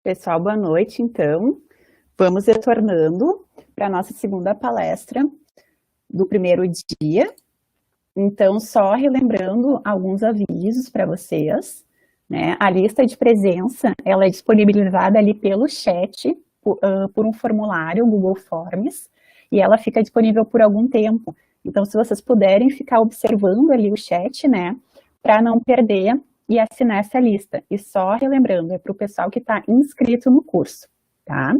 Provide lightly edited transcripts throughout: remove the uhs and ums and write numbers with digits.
Pessoal, boa noite, então. Vamos retornando para a nossa segunda palestra do primeiro dia. Então, só relembrando alguns avisos para vocês, né? A lista de presença, ela é disponibilizada ali pelo chat, por um formulário Google Forms, e ela fica disponível por algum tempo. Então, se vocês puderem ficar observando ali o chat, né, para não perder e assinar essa lista. E só relembrando, é para o pessoal que está inscrito no curso, tá?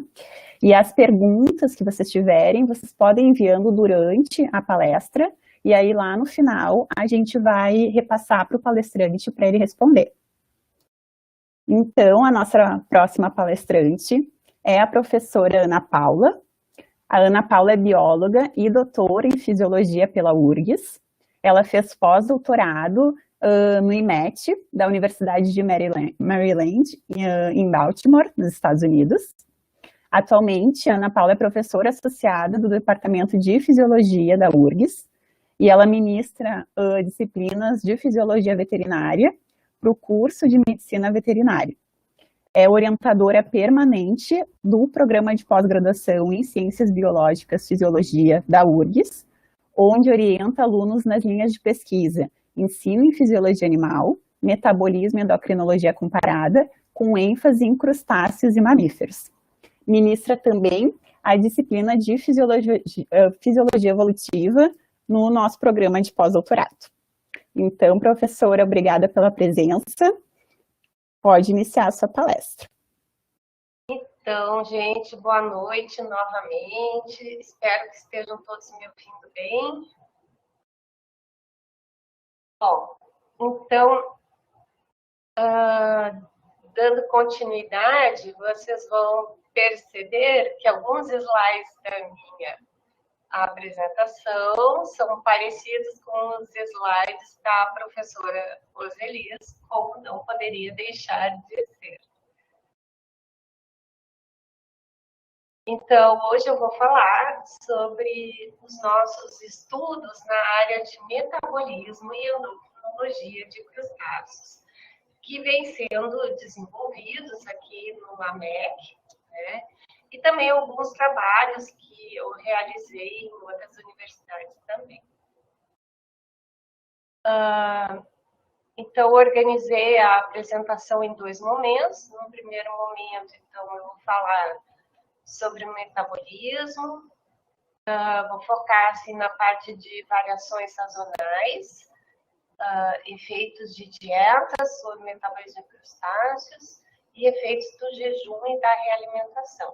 E as perguntas que vocês tiverem, vocês podem enviando durante a palestra, e aí lá no final a gente vai repassar para o palestrante para ele responder. Então, a nossa próxima palestrante é a professora Ana Paula. A Ana Paula é bióloga e doutora em fisiologia pela URGS. Ela fez pós-doutorado no IMET, da Universidade de Maryland, em Baltimore, nos Estados Unidos. Atualmente, a Ana Paula é professora associada do Departamento de Fisiologia da URGS, e ela ministra disciplinas de Fisiologia Veterinária para o curso de Medicina Veterinária. É orientadora permanente do Programa de Pós-Graduação em Ciências Biológicas e Fisiologia da URGS, onde orienta alunos nas linhas de pesquisa Ensino em Fisiologia Animal, Metabolismo e Endocrinologia Comparada, com ênfase em crustáceos e mamíferos. Ministra também a disciplina de Fisiologia Evolutiva no nosso programa de pós-doutorado. Então, professora, obrigada pela presença. Pode iniciar a sua palestra. Então, gente, boa noite novamente. Espero que estejam todos me ouvindo bem. Bom, então, dando continuidade, vocês vão perceber que alguns slides da minha apresentação são parecidos com os slides da professora Roselias, como não poderia deixar de ser. Então, hoje eu vou falar sobre os nossos estudos na área de metabolismo e endocrinologia de crustáceos, que vem sendo desenvolvidos aqui no AMEC, né? E também alguns trabalhos que eu realizei em outras universidades também. Então, organizei a apresentação em dois momentos. No primeiro momento, então, eu vou falar sobre o metabolismo, vou focar assim, na parte de variações sazonais, efeitos de dietas sobre o metabolismo de crustáceos e efeitos do jejum e da realimentação.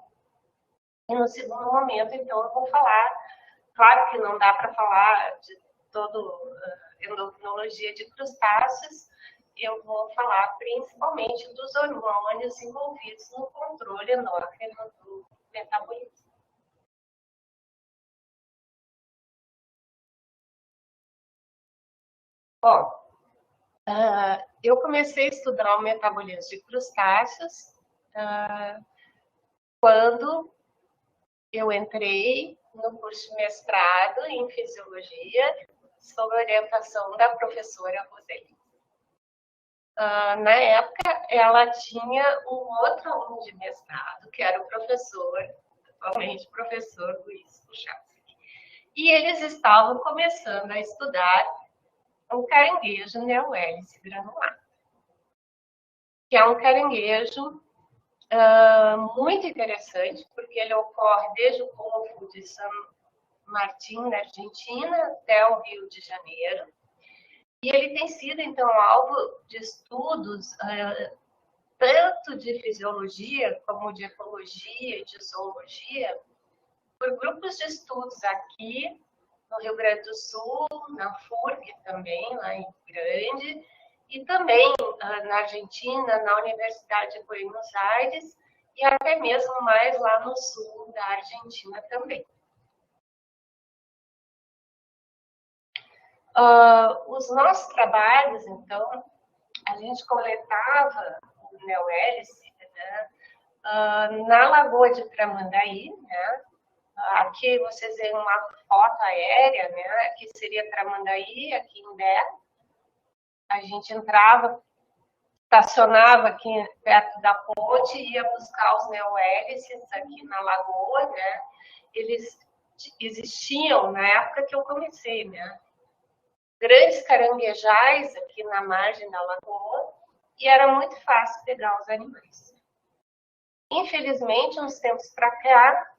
E no segundo momento, então, eu vou falar, claro que não dá para falar de todo endocrinologia de crustáceos, eu vou falar principalmente dos hormônios envolvidos no controle endócrino do metabolismo. Bom, eu comecei a estudar o metabolismo de crustáceos quando eu entrei no curso de mestrado em fisiologia, sob orientação da professora Roseli. Na época, ela tinha um outro aluno de mestrado, que era o professor, atualmente professor Luiz Puchalski. E eles estavam começando a estudar um caranguejo neohélice granulado, que é um caranguejo muito interessante, porque ele ocorre desde o Golfo de San Martín, na Argentina, até o Rio de Janeiro. E ele tem sido, então, alvo de estudos tanto de fisiologia como de ecologia e de zoologia por grupos de estudos aqui no Rio Grande do Sul, na FURG também, lá em Rio Grande, e também na Argentina, na Universidade de Buenos Aires, e até mesmo mais lá no sul da Argentina também. Os nossos trabalhos, então, a gente coletava o neohélice, né, na Lagoa de Tramandaí, né? Aqui vocês veem uma foto aérea, né? Aqui seria Tramandaí, aqui em Bé. A gente estava estacionava aqui perto da ponte e ia buscar os neohélices aqui na lagoa, né? Eles existiam na época que eu comecei, né? Grandes caranguejais aqui na margem da lagoa e era muito fácil pegar os animais. Infelizmente, uns tempos para cá,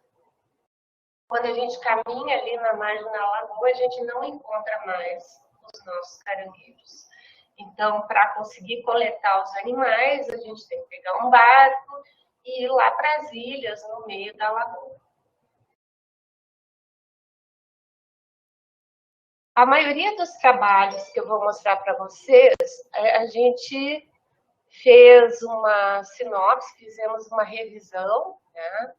quando a gente caminha ali na margem da lagoa, a gente não encontra mais os nossos caranguejos. Então, para conseguir coletar os animais, a gente tem que pegar um barco e ir lá para as ilhas, no meio da lagoa. A maioria dos trabalhos que eu vou mostrar para vocês, a gente fez uma sinopse, fizemos uma revisão, né?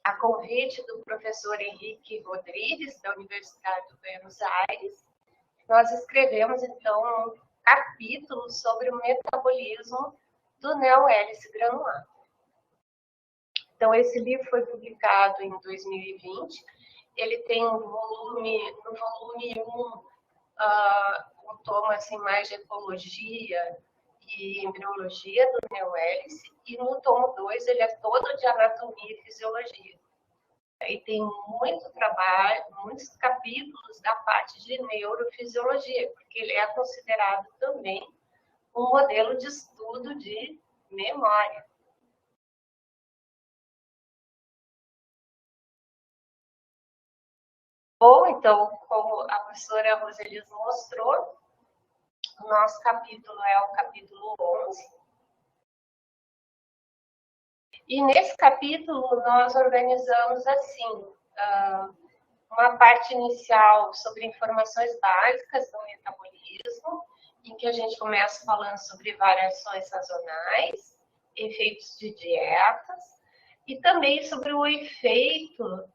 A convite do professor Henrique Rodrigues, da Universidade de Buenos Aires. Nós escrevemos, então, um capítulo sobre o metabolismo do neohélice granulado. Então, esse livro foi publicado em 2020. Ele tem no volume 1, um tomo assim, mais de ecologia e embriologia do neohélice, e no tomo 2 ele é todo de anatomia e fisiologia. E tem muito trabalho, muitos capítulos da parte de neurofisiologia, porque ele é considerado também um modelo de estudo de memória. Bom, então, como a professora Roselis mostrou, o nosso capítulo é o capítulo 11. E nesse capítulo nós organizamos assim, uma parte inicial sobre informações básicas do metabolismo, em que a gente começa falando sobre variações sazonais, efeitos de dietas, e também sobre o efeito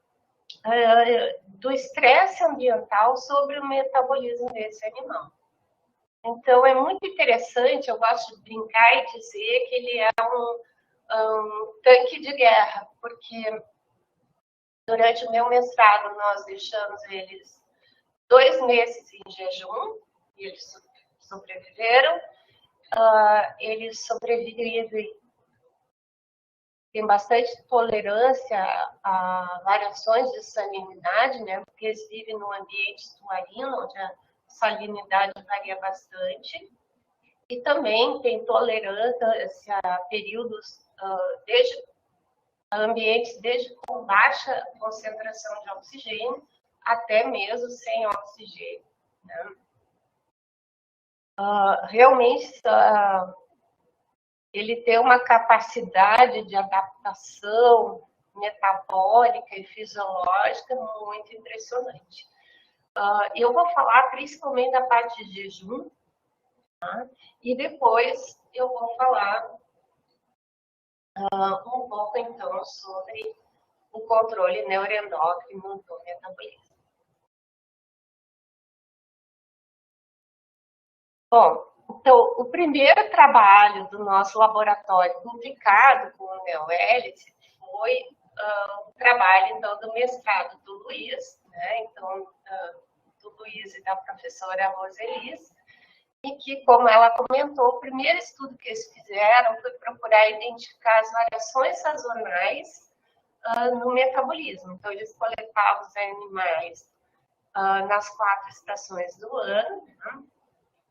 do estresse ambiental sobre o metabolismo desse animal. Então, é muito interessante, eu gosto de brincar e dizer que ele é um tanque de guerra, porque durante o meu mestrado nós deixamos eles 2 meses em jejum, e eles sobreviveram. Eles sobrevivem, têm bastante tolerância a variações de salinidade, né? Porque eles vivem num ambiente estuarino, onde a salinidade varia bastante. E também tem tolerância a períodos ambientes desde com baixa concentração de oxigênio até mesmo sem oxigênio, né? Realmente, ele tem uma capacidade de adaptação metabólica e fisiológica muito impressionante. Eu vou falar principalmente da parte de jejum, tá? E depois eu vou falar um pouco, então, sobre o controle neuroendócrino do metabolismo. Bom, então, o primeiro trabalho do nosso laboratório publicado com o neohélice foi o trabalho, então, do mestrado do Luiz, né? Então, do Luiz e da professora Roselis, e que, como ela comentou, o primeiro estudo que eles fizeram foi procurar identificar as variações sazonais no metabolismo. Então, eles coletavam os animais nas 4 estações do ano, né?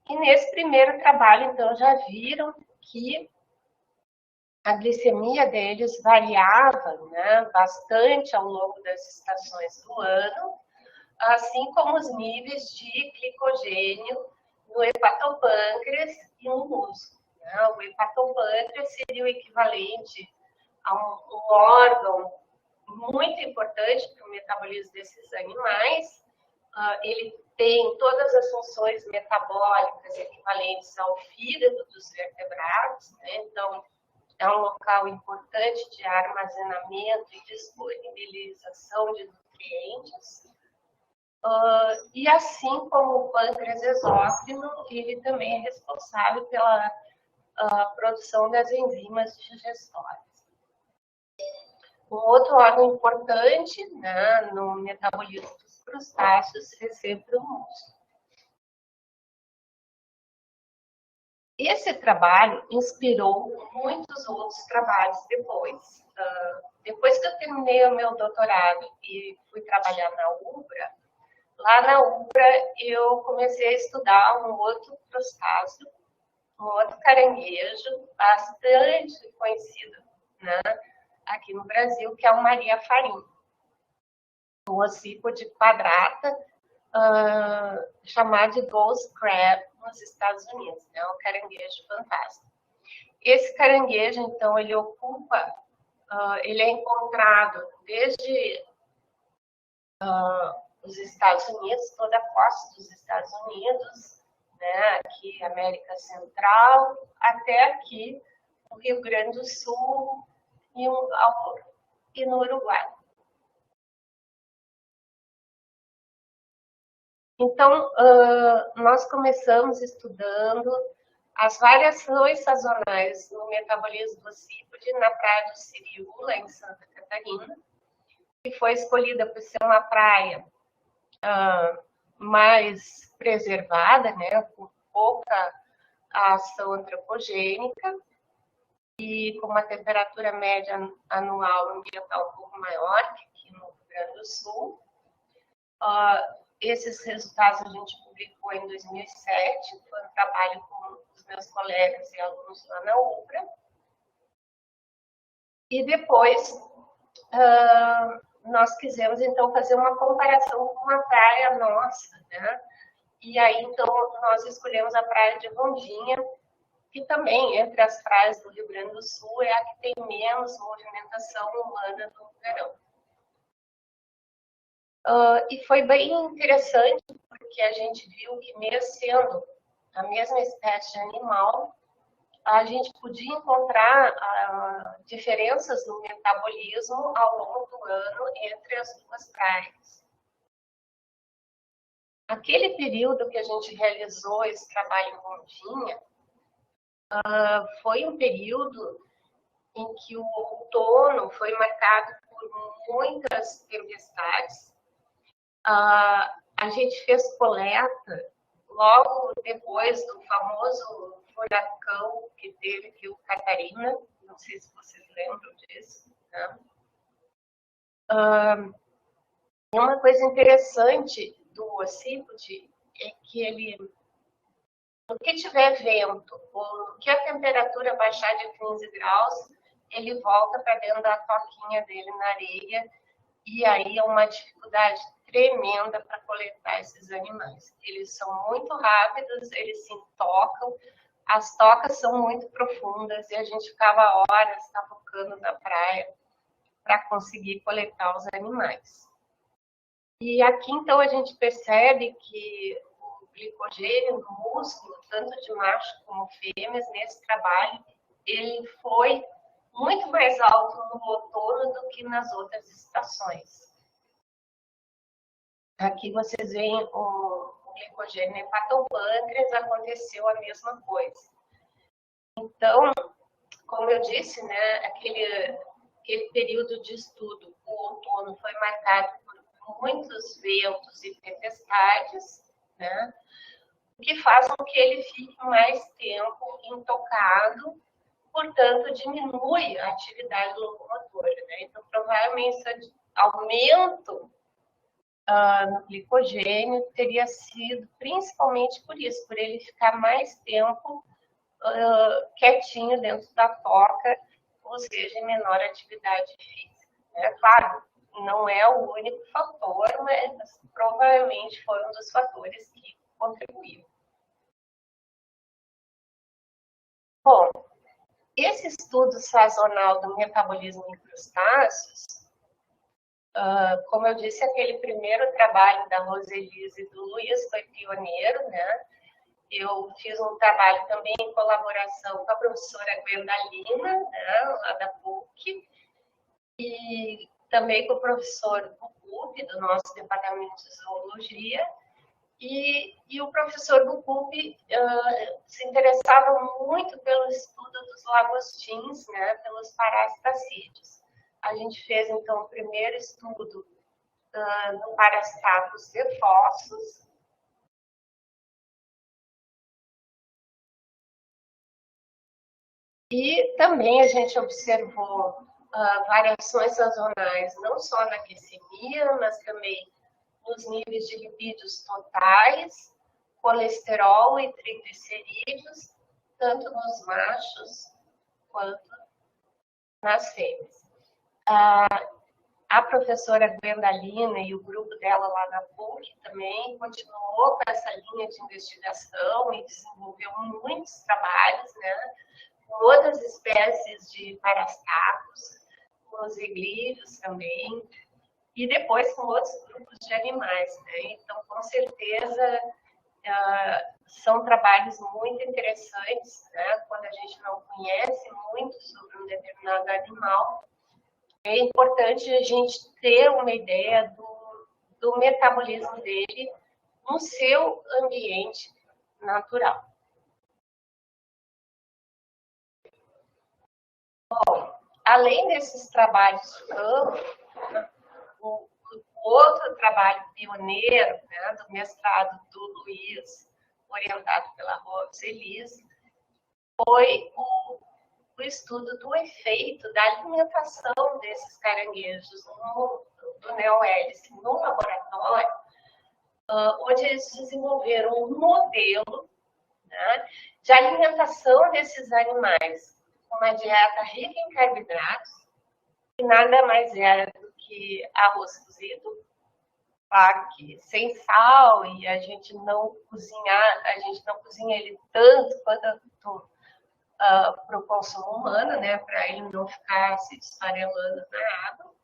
E nesse primeiro trabalho, então, já viram que a glicemia deles variava, né, bastante ao longo das estações do ano, assim como os níveis de glicogênio no hepatopâncreas e no músculo, né? O hepatopâncreas seria o equivalente a um órgão muito importante para o metabolismo desses animais. Ele tem todas as funções metabólicas equivalentes ao fígado dos vertebrados, né? Então, é um local importante de armazenamento e disponibilização de nutrientes. E assim como o pâncreas exócrino, ele também é responsável pela produção das enzimas digestórias. Um outro órgão importante, né, no metabolismo dos crustáceos é sempre o músculo. Esse trabalho inspirou muitos outros trabalhos depois. Depois que eu terminei o meu doutorado e fui trabalhar na UBRA, lá na UBRA eu comecei a estudar um outro crustáceo, um outro caranguejo bastante conhecido, né, aqui no Brasil, que é o Maria Farim, um ossípode quadrata, chamado de Ghost Crab nos Estados Unidos, né, um caranguejo fantástico. Esse caranguejo, então, ele ocupa, ele é encontrado desde os Estados Unidos, toda a costa dos Estados Unidos, né, aqui América Central, até aqui o Rio Grande do Sul e no Uruguai. Então, nós começamos estudando as variações sazonais no metabolismo do ossípode na praia do Siriú, lá em Santa Catarina, que foi escolhida por ser uma praia mais preservada, né, com pouca ação antropogênica e com uma temperatura média anual ambiental um pouco maior que aqui no Rio Grande do Sul. Esses resultados a gente publicou em 2007, foi um trabalho com os meus colegas e alunos lá na UBRA. E depois nós quisemos, então, fazer uma comparação com uma praia nossa, né? E aí, então, nós escolhemos a praia de Rondinha, que também, entre as praias do Rio Grande do Sul, é a que tem menos movimentação humana no verão. E foi bem interessante, porque a gente viu que, mesmo sendo a mesma espécie de animal, a gente podia encontrar diferenças no metabolismo ao longo do ano entre as duas praias. Aquele período que a gente realizou esse trabalho em Rondinha, foi um período em que o outono foi marcado por muitas tempestades. A gente fez coleta logo depois do famoso furacão que teve aqui o Catarina, não sei se vocês lembram disso, né? Uma coisa interessante do ossípode é que ele, no que tiver vento, ou no que a temperatura baixar de 15 graus, ele volta para dentro da toquinha dele na areia, e aí é uma dificuldade tremenda para coletar esses animais. Eles são muito rápidos, eles se intocam, as tocas são muito profundas e a gente ficava horas tocando na praia para conseguir coletar os animais. E aqui, então, a gente percebe que o glicogênio no músculo, tanto de macho como fêmeas, nesse trabalho, ele foi muito mais alto no outono do que nas outras estações. Aqui vocês veem o glicogênio hepatopâncreas, aconteceu a mesma coisa. Então, como eu disse, né, aquele período de estudo, o outono foi marcado por muitos ventos e tempestades, né, o que faz com que ele fique mais tempo intocado, portanto, diminui a atividade locomotora, né? Então, provavelmente, esse aumento no glicogênio teria sido principalmente por isso, por ele ficar mais tempo quietinho dentro da toca, ou seja, em menor atividade física. É claro, não é o único fator, mas provavelmente foi um dos fatores que contribuiu. Bom, esse estudo sazonal do metabolismo em crustáceos, como eu disse, aquele primeiro trabalho da Roselise e do Luiz foi pioneiro, né? Eu fiz um trabalho também em colaboração com a professora Gwendalina, né, lá da PUC, e também com o professor Bucup, do nosso departamento de zoologia, e o professor Bucup se interessava muito pelo estudo dos lagostins, né, pelos parasitacídeos. A gente fez, então, o primeiro estudo no Parastatus cephossus, E também a gente observou variações sazonais, não só na glicemia, mas também nos níveis de lipídios totais, colesterol e triglicerídeos, tanto nos machos quanto nas fêmeas. A professora Gwendalina e o grupo dela lá na PUC também continuou com essa linha de investigação e desenvolveu muitos trabalhos, né, com outras espécies de parastacos, com os eglídeos também, e depois com outros grupos de animais, né? Então, com certeza, são trabalhos muito interessantes, né? Quando a gente não conhece muito sobre um determinado animal, é importante a gente ter uma ideia do metabolismo dele no seu ambiente natural. Bom, além desses trabalhos de campo, o outro trabalho pioneiro, né, do mestrado do Luiz, orientado pela Roseli, foi o estudo do efeito da alimentação desses caranguejos do neohélice no laboratório, onde eles desenvolveram um modelo, né, de alimentação desses animais, uma dieta rica em carboidratos, que nada mais era do que arroz cozido, claro que sem sal, e a gente não cozinha ele tanto quanto para o consumo humano, né, para ele não ficar se esfarelando na água.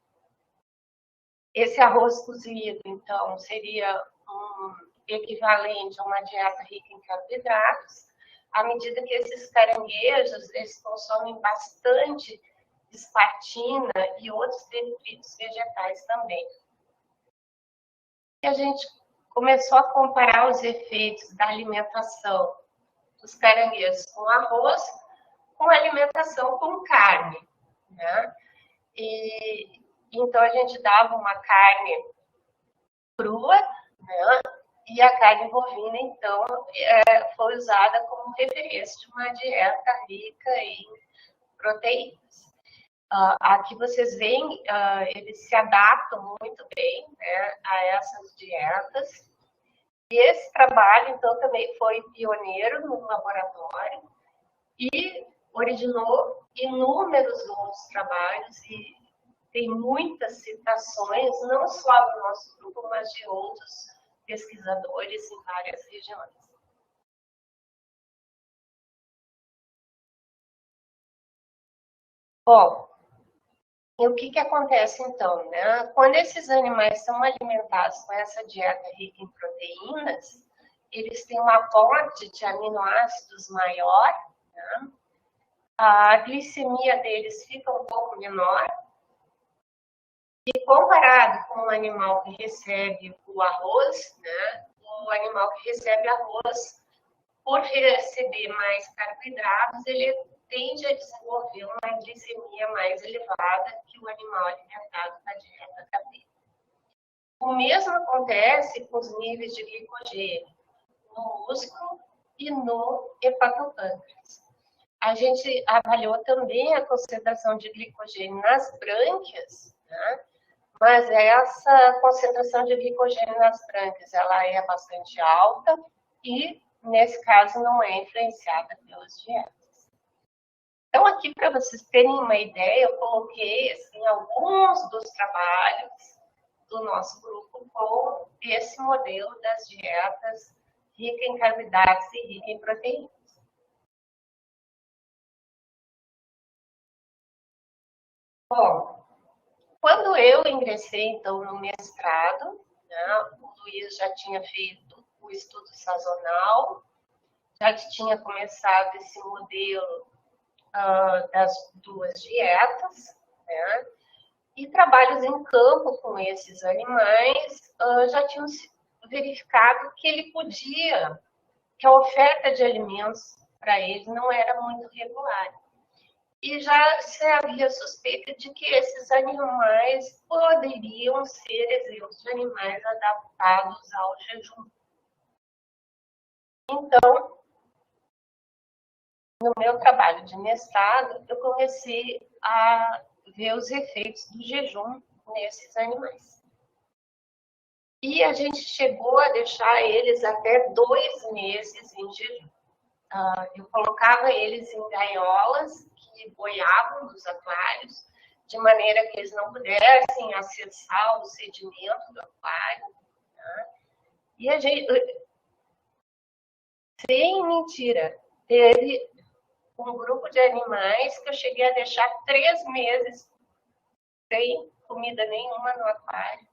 Esse arroz cozido, então, seria um equivalente a uma dieta rica em carboidratos, à medida que esses caranguejos, eles consomem bastante espartina e outros detritos vegetais também. E a gente começou a comparar os efeitos da alimentação dos caranguejos com arroz com alimentação com carne, né? E então a gente dava uma carne crua, né? E a carne bovina, então, foi usada como referência de uma dieta rica em proteínas. Aqui vocês veem, eles se adaptam muito bem, né, a essas dietas. E esse trabalho, então, também foi pioneiro no laboratório e originou inúmeros outros trabalhos e tem muitas citações, não só do nosso grupo, mas de outros pesquisadores em várias regiões. Bom, e o que acontece então, né? Quando esses animais são alimentados com essa dieta rica em proteínas, eles têm um aporte de aminoácidos maior, né? A glicemia deles fica um pouco menor, e comparado com o animal que recebe o arroz, né? O animal que recebe arroz, por receber mais carboidratos, ele tende a desenvolver uma glicemia mais elevada que o animal alimentado na dieta dele. O mesmo acontece com os níveis de glicogênio no músculo e no hepatopâncreas. A gente avaliou também a concentração de glicogênio nas brânquias, né? Mas essa concentração de glicogênio nas brânquias, ela é bastante alta e, nesse caso, não é influenciada pelas dietas. Então, aqui, para vocês terem uma ideia, eu coloquei assim, alguns dos trabalhos do nosso grupo com esse modelo das dietas rica em carboidratos e rica em proteínas. Bom, quando eu ingressei, então, no mestrado, né, o Luiz já tinha feito o estudo sazonal, já tinha começado esse modelo das duas dietas, né, e trabalhos em campo com esses animais já tinham verificado que ele podia, que a oferta de alimentos para eles não era muito regular. E já se havia suspeita de que esses animais poderiam ser exemplos de animais adaptados ao jejum. Então, no meu trabalho de mestrado, eu comecei a ver os efeitos do jejum nesses animais. E a gente chegou a deixar eles até 2 meses em jejum. Eu colocava eles em gaiolas que boiavam nos aquários, de maneira que eles não pudessem acessar o sedimento do aquário. Né? E a gente, sem mentira, teve um grupo de animais que eu cheguei a deixar 3 meses sem comida nenhuma no aquário.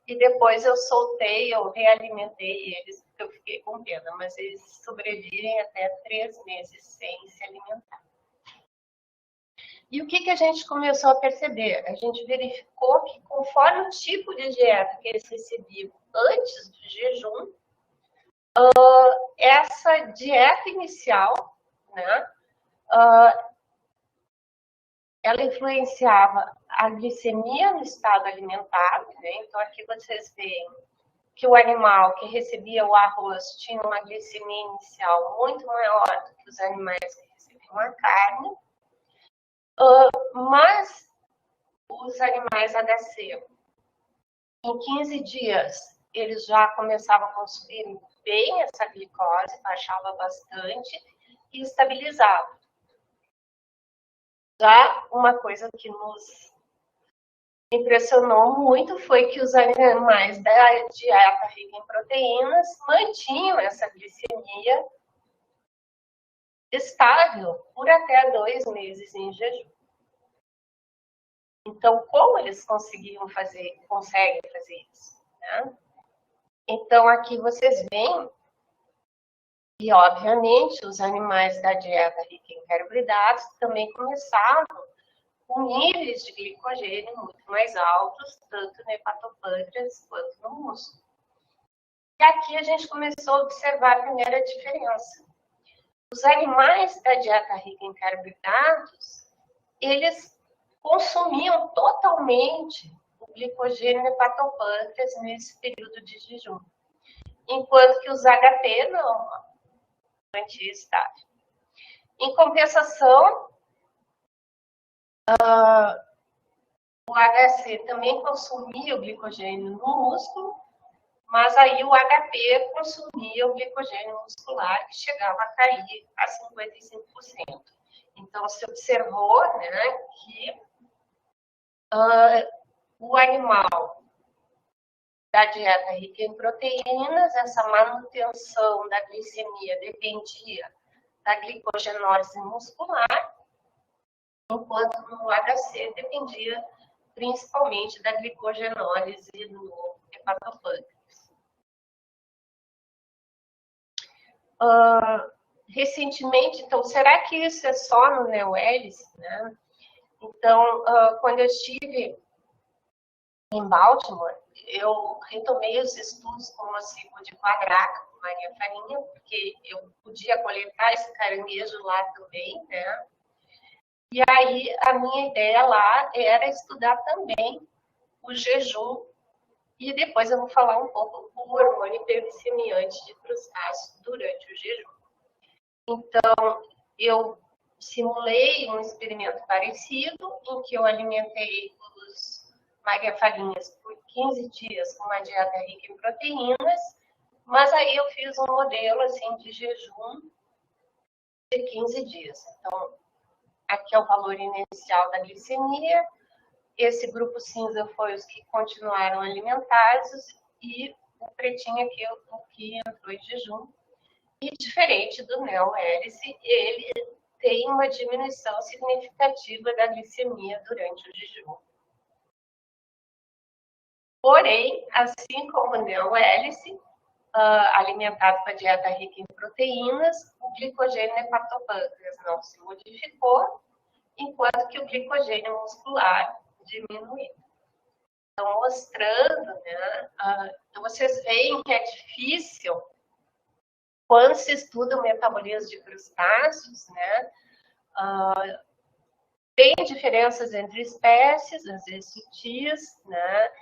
E depois eu soltei, eu realimentei eles, porque eu fiquei com pena, mas eles sobrevivem até 3 meses sem se alimentar. E o que a gente começou a perceber? A gente verificou que conforme o tipo de dieta que eles recebiam antes do jejum, essa dieta inicial, né, ela influenciava a glicemia no estado alimentar, né? Então aqui vocês veem que o animal que recebia o arroz tinha uma glicemia inicial muito maior do que os animais que recebiam a carne, mas os animais HC, em 15 dias, eles já começavam a consumir bem essa glicose, baixava bastante e estabilizava. Já uma coisa que nos impressionou muito foi que os animais da dieta rica em proteínas mantinham essa glicemia estável por até 2 meses em jejum. Então, como eles conseguem fazer isso? Né? Então, aqui vocês veem que, obviamente, os animais da dieta rica em carboidratos também começavam com níveis de glicogênio muito mais altos, tanto no hepatopâncreas quanto no músculo. E aqui a gente começou a observar a primeira diferença. Os animais da dieta rica em carboidratos, eles consumiam totalmente o glicogênio no hepatopâncreas nesse período de jejum, enquanto que os HP não, durante esse estágio. Em compensação, o HC também consumia o glicogênio no músculo, mas aí o HP consumia o glicogênio muscular, que chegava a cair a 55%. Então, se observou, né, que o animal da dieta rica em proteínas, essa manutenção da glicemia dependia da glicogenólise muscular, enquanto no HC dependia principalmente da glicogenólise no hepatopâncreas. Recentemente, então, será que isso é só no neohélice, né? Então, quando eu estive em Baltimore, eu retomei os estudos com o ciclo de quadraca, com Maria Farinha, porque eu podia coletar esse caranguejo lá também, né? E aí, a minha ideia lá era estudar também o jejum, e depois eu vou falar um pouco do hormônio hiperviciamiante de crustáceos durante o jejum. Então, eu simulei um experimento parecido, em que eu alimentei os magrefalinhas por 15 dias com uma dieta rica em proteínas, mas aí eu fiz um modelo assim de jejum de 15 dias. Então, aqui é o valor inicial da glicemia, esse grupo cinza foi os que continuaram alimentados e o pretinho aqui é o que entrou em jejum. E diferente do neohélice, ele tem uma diminuição significativa da glicemia durante o jejum. Porém, assim como o neohélice, alimentado com a dieta rica em proteínas, o glicogênio hepatopâncreas não se modificou, enquanto que o glicogênio muscular diminuiu. Então, mostrando, né? Então, vocês veem que é difícil, quando se estuda o metabolismo de crustáceos, né? Tem diferenças entre espécies, às vezes sutis, né?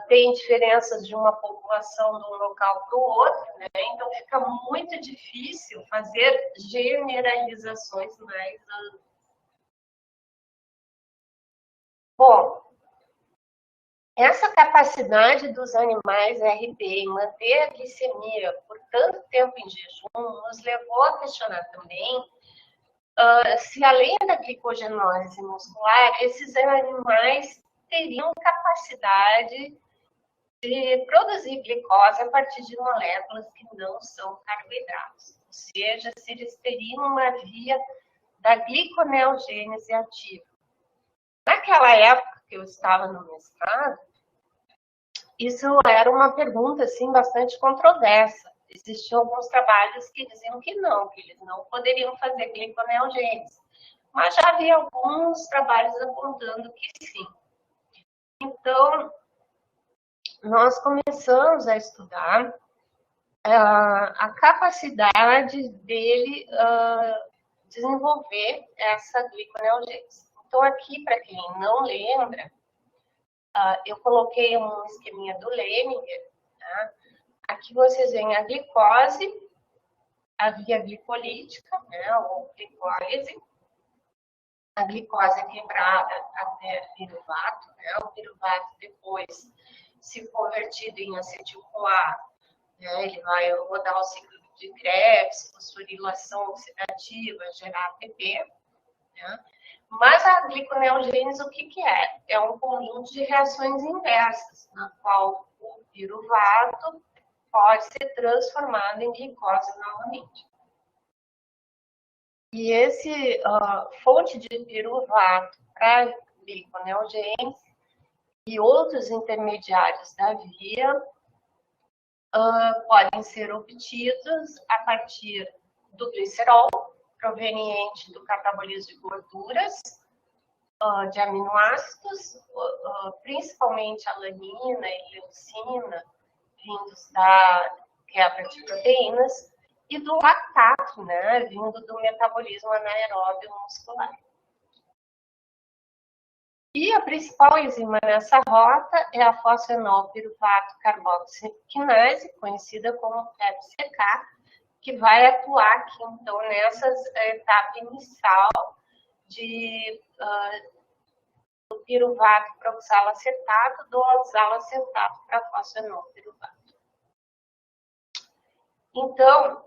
tem diferenças de uma população de um local para o outro, né? Então fica muito difícil fazer generalizações mais amplas. Bom, essa capacidade dos animais RP em manter a glicemia por tanto tempo em jejum nos levou a questionar também se, além da glicogenólise muscular, esses animais teriam capacidade de produzir glicose a partir de moléculas que não são carboidratos. Ou seja, se eles teriam uma via da gliconeogênese ativa. Naquela época que eu estava no mestrado, isso era uma pergunta assim, bastante controversa. Existiam alguns trabalhos que diziam que eles não poderiam fazer gliconeogênese. Mas já havia alguns trabalhos apontando que sim. Então, nós começamos a estudar a capacidade dele desenvolver essa gliconeogênese. Então, aqui, para quem não lembra, eu coloquei um esqueminha do Leninger. Tá? Aqui vocês veem a glicose, a via glicolítica, né, ou glicólise. A glicose é quebrada até piruvato, né? O piruvato depois, se convertido em acetil-CoA, né, ele vai rodar o ciclo de Krebs, fosforilação oxidativa, gerar ATP. Né? Mas a gliconeogênese, o que é? É um conjunto de reações inversas, na qual o piruvato pode ser transformado em glicose novamente. E esse fonte de piruvato para gliconeogênese e outros intermediários da via podem ser obtidos a partir do glicerol, proveniente do catabolismo de gorduras, de aminoácidos, principalmente alanina e leucina, vindos da quebra de proteínas, e do lactato, né, vindo do metabolismo anaeróbio muscular. E a principal enzima nessa rota é a fosfenol piruvato carboxiquinase, conhecida como PEPCK, que vai atuar aqui, então, nessa etapa inicial do piruvato para oxalacetato, do oxalacetato para fosfenol piruvato. Então,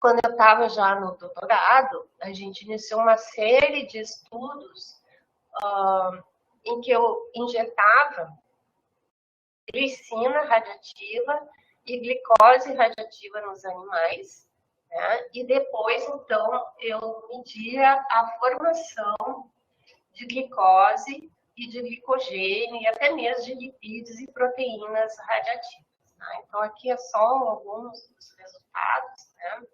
quando eu estava já no doutorado, a gente iniciou uma série de estudos em que eu injetava glicina radiativa e glicose radiativa nos animais, né? E depois, então, eu media a formação de glicose e de glicogênio e até mesmo de lipídios e proteínas radiativas. Né? Então, aqui é só alguns dos resultados, né?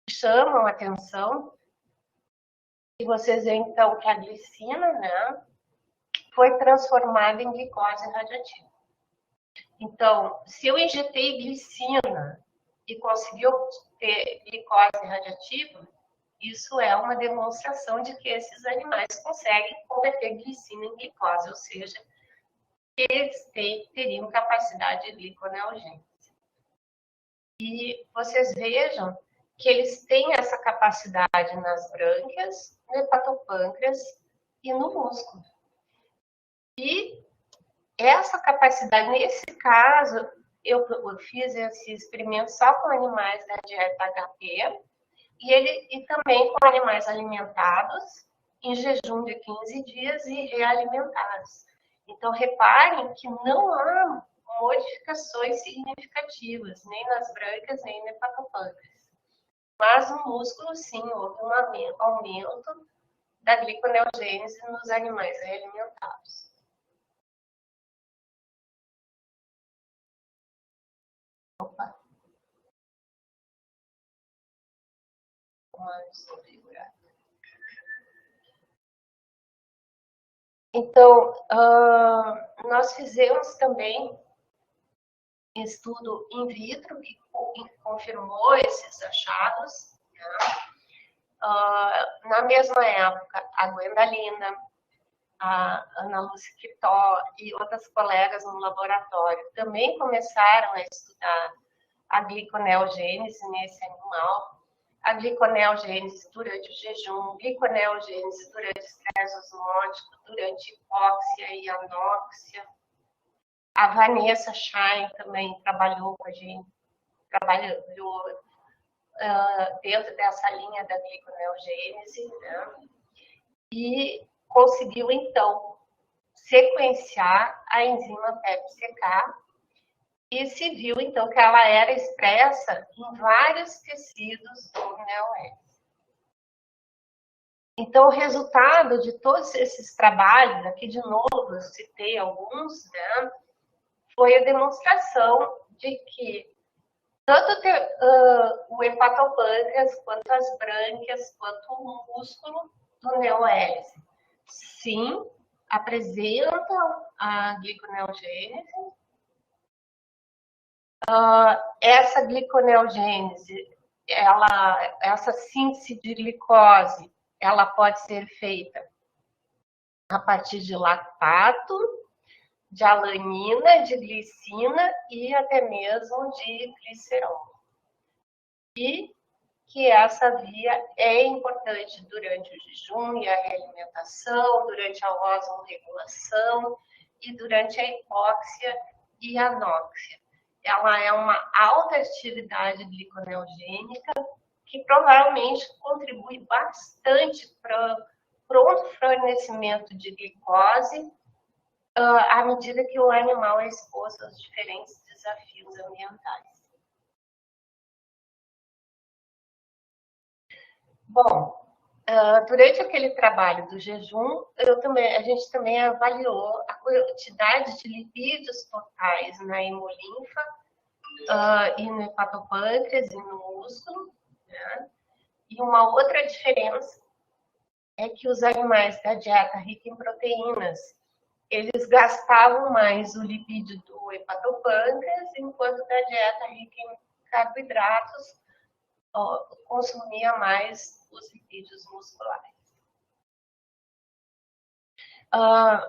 Chamam a atenção. E vocês veem, então, que a glicina, né, foi transformada em glicose radiativa. Então, se eu injetei glicina e consegui obter glicose radiativa, isso é uma demonstração de que esses animais conseguem converter glicina em glicose, ou seja, eles teriam capacidade de gliconeogênese. E vocês vejam que eles têm essa capacidade nas brânquias, no hepatopâncreas e no músculo. E essa capacidade, nesse caso, eu fiz esse experimento só com animais da dieta HP e também com animais alimentados em jejum de 15 dias e realimentados. Então, reparem que não há modificações significativas, nem nas brânquias, nem no hepatopâncreas. Mas no músculo, sim, houve um aumento da gliconeogênese nos animais realimentados. Opa. Então, nós fizemos também estudo in vitro que confirmou esses achados. Né? Na mesma época, a guandalina, a Ana Lúcia Quitó e outras colegas no laboratório também começaram a estudar a gliconeogênese nesse animal, a gliconeogênese durante o jejum, gliconeogênese durante estresse osmótico, durante hipóxia e anóxia. A Vanessa Schein também trabalhou com a gente, trabalhou dentro dessa linha da gliconeogênese, né? E conseguiu, então, sequenciar a enzima PEPCK e se viu, então, que ela era expressa em vários tecidos do NEOS. Então, o resultado de todos esses trabalhos, aqui de novo eu citei alguns, né, foi a demonstração de que tanto o hepatopâncreas, quanto as brânquias, quanto o músculo do neohélice, sim, apresentam a gliconeogênese. Essa gliconeogênese, essa síntese de glicose, ela pode ser feita a partir de lactato, de alanina, de glicina e até mesmo de glicerol. E que essa via é importante durante o jejum e a realimentação, durante a osmorregulação e durante a hipóxia e a anóxia. Ela é uma alta atividade gliconeogênica que provavelmente contribui bastante para o pronto fornecimento de glicose à medida que o animal é exposto aos diferentes desafios ambientais. Bom, durante aquele trabalho do jejum, a gente também avaliou a quantidade de lipídios totais na hemolinfa e no hepatopâncreas e no músculo, né? E uma outra diferença é que os animais da dieta rica em proteínas, eles gastavam mais o lipídio do hepatopâncreas, enquanto da dieta rica em carboidratos consumia mais os lipídios musculares.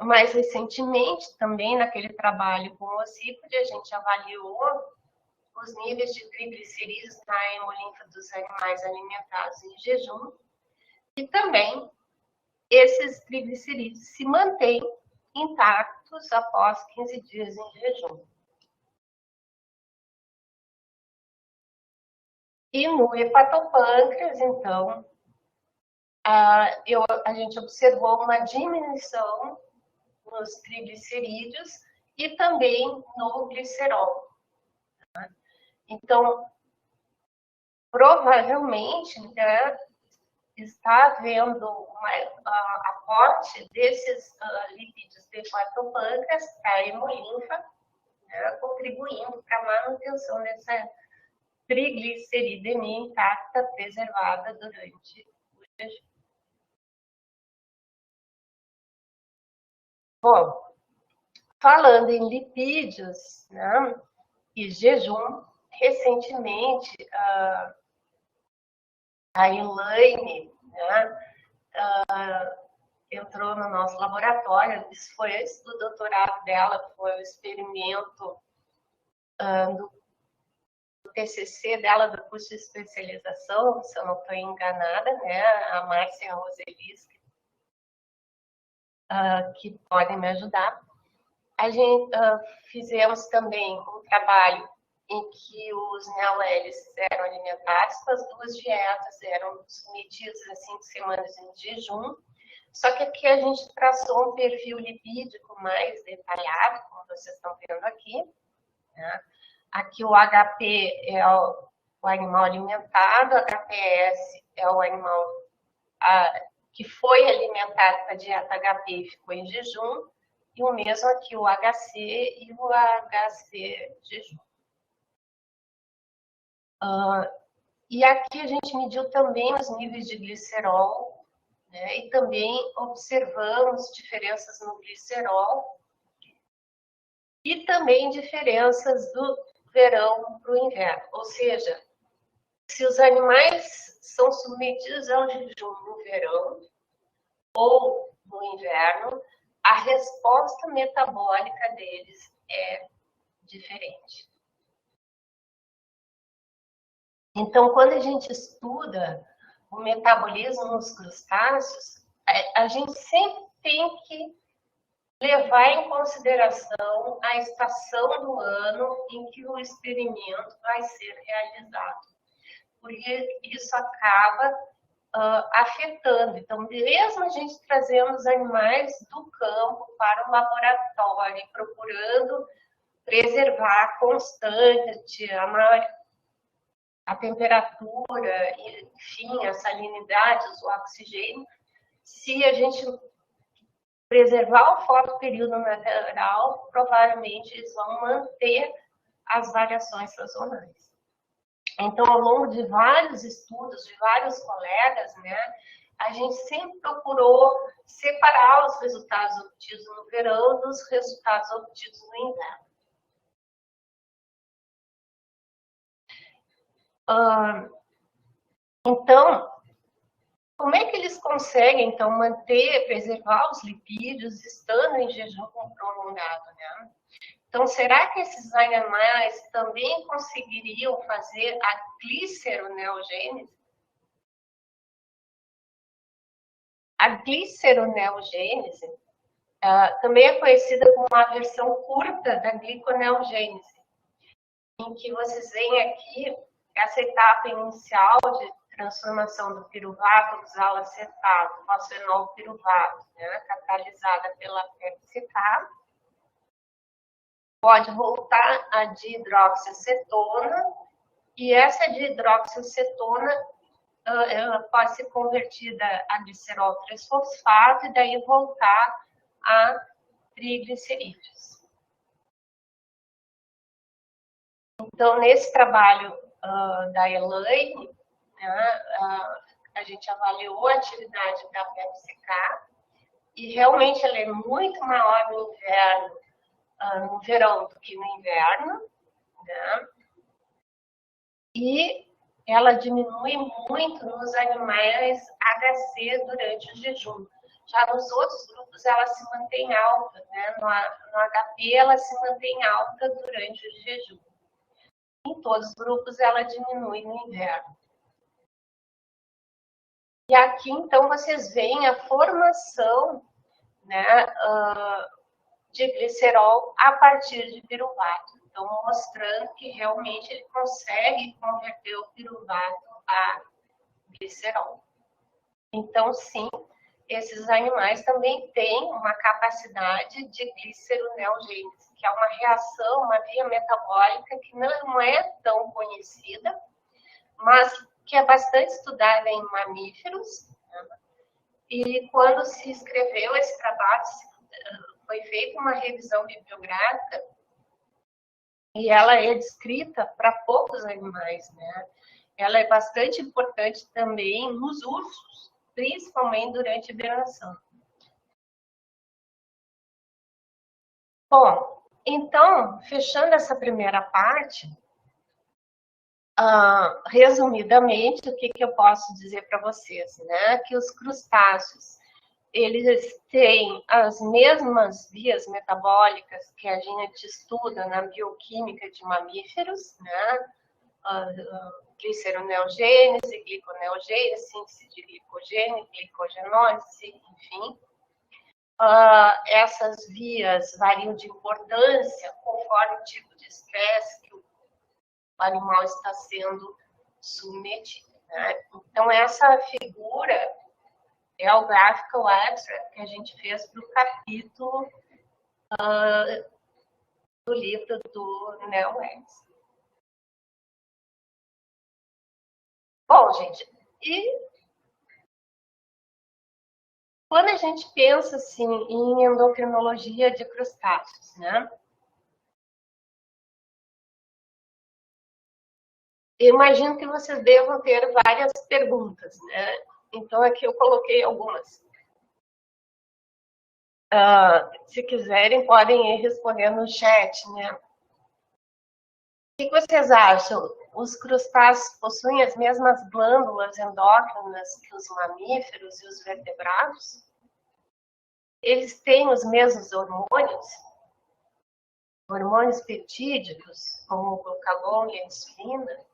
Mais recentemente, também naquele trabalho com o ossípode, a gente avaliou os níveis de triglicerídeos na hemolinfa dos animais alimentados em jejum e também esses triglicerídeos se mantêm intactos após 15 dias em jejum. E no hepatopâncreas, então, a gente observou uma diminuição nos triglicerídeos e também no glicerol. Então, provavelmente, né, está havendo um aporte desses lipídios de hepatopâncreas para a hemolinfa, né, contribuindo para a manutenção dessa trigliceridemia intacta preservada durante o jejum. Bom, falando em lipídios, né, e jejum, recentemente a Elaine, né, entrou no nosso laboratório. Isso foi antes do doutorado dela, foi o experimento do TCC dela, do curso de especialização, se eu não estou enganada, né, a Márcia Roselis, que podem me ajudar. A gente fizemos também um trabalho em que os neohélices eram alimentados com as duas dietas, eram submetidos a 5 semanas em jejum, só que aqui a gente traçou um perfil lipídico mais detalhado, como vocês estão vendo aqui, né? Aqui o HP é o animal alimentado, o HPS é o animal que foi alimentado com a dieta HP e ficou em jejum, e o mesmo aqui o HC e o HC jejum. E aqui a gente mediu também os níveis de glicerol, né, e também observamos diferenças no glicerol e também diferenças do verão para o inverno. Ou seja, se os animais são submetidos ao jejum no verão ou no inverno, a resposta metabólica deles é diferente. Então, quando a gente estuda o metabolismo nos crustáceos, a gente sempre tem que levar em consideração a estação do ano em que o experimento vai ser realizado, porque isso acaba afetando. Então, mesmo a gente trazendo os animais do campo para o laboratório, procurando preservar constante a temperatura, enfim, a salinidade, o oxigênio, se a gente preservar o fotoperíodo natural, provavelmente eles vão manter as variações sazonais. Então, ao longo de vários estudos, de vários colegas, né, a gente sempre procurou separar os resultados obtidos no verão dos resultados obtidos no inverno. Então, como é que eles conseguem, então, preservar os lipídios estando em jejum prolongado, né? Então, será que esses animais também conseguiriam fazer a gliceroneogênese? A gliceroneogênese também é conhecida como uma versão curta da gliconeogênese, em que vocês veem aqui essa etapa inicial de transformação do piruvato, oxalacetato, fosfenol piruvato, né, catalisada pela PEPCK, pode voltar a dihidroxiacetona, e essa dihidroxiacetona pode ser convertida a glicerol 3-fosfato e daí voltar a triglicerídeos. Então, nesse trabalho da Elaine, né, a gente avaliou a atividade da PEPCK e realmente ela é muito maior no inverno, no verão do que no inverno, né? E ela diminui muito nos animais HC durante o jejum. Já nos outros grupos ela se mantém alta, né? No HP ela se mantém alta durante o jejum. Em todos os grupos ela diminui no inverno. E aqui, então, vocês veem a formação, né, de glicerol a partir de piruvato. Então, mostrando que realmente ele consegue converter o piruvato a glicerol. Então, sim, esses animais também têm uma capacidade de gliceroneogênese, que é uma reação, uma via metabólica que não é tão conhecida, mas que é bastante estudada em mamíferos, né? E quando se escreveu esse trabalho, foi feita uma revisão bibliográfica e ela é descrita para poucos animais, né? Ela é bastante importante também nos ursos, principalmente durante a hibernação. Bom, então, fechando essa primeira parte, resumidamente, o que eu posso dizer para vocês, né? Que os crustáceos, eles têm as mesmas vias metabólicas que a gente estuda na bioquímica de mamíferos, né? Gliceroneogênese, gliconeogênese, síntese de glicogênio, glicogenólise, enfim. Essas vias variam de importância conforme o tipo de estresse que o animal está sendo submetido, né? Então, essa figura é o graphical abstract que a gente fez para o capítulo do livro do Neil West. Bom, gente, e quando a gente pensa assim em endocrinologia de crustáceos, né? Eu imagino que vocês devam ter várias perguntas, né? Então, aqui eu coloquei algumas. Se quiserem, podem ir respondendo no chat, né? O que vocês acham? Os crustáceos possuem as mesmas glândulas endócrinas que os mamíferos e os vertebrados? eles têm os mesmos hormônios peptídicos, como o glucagon e a insulina,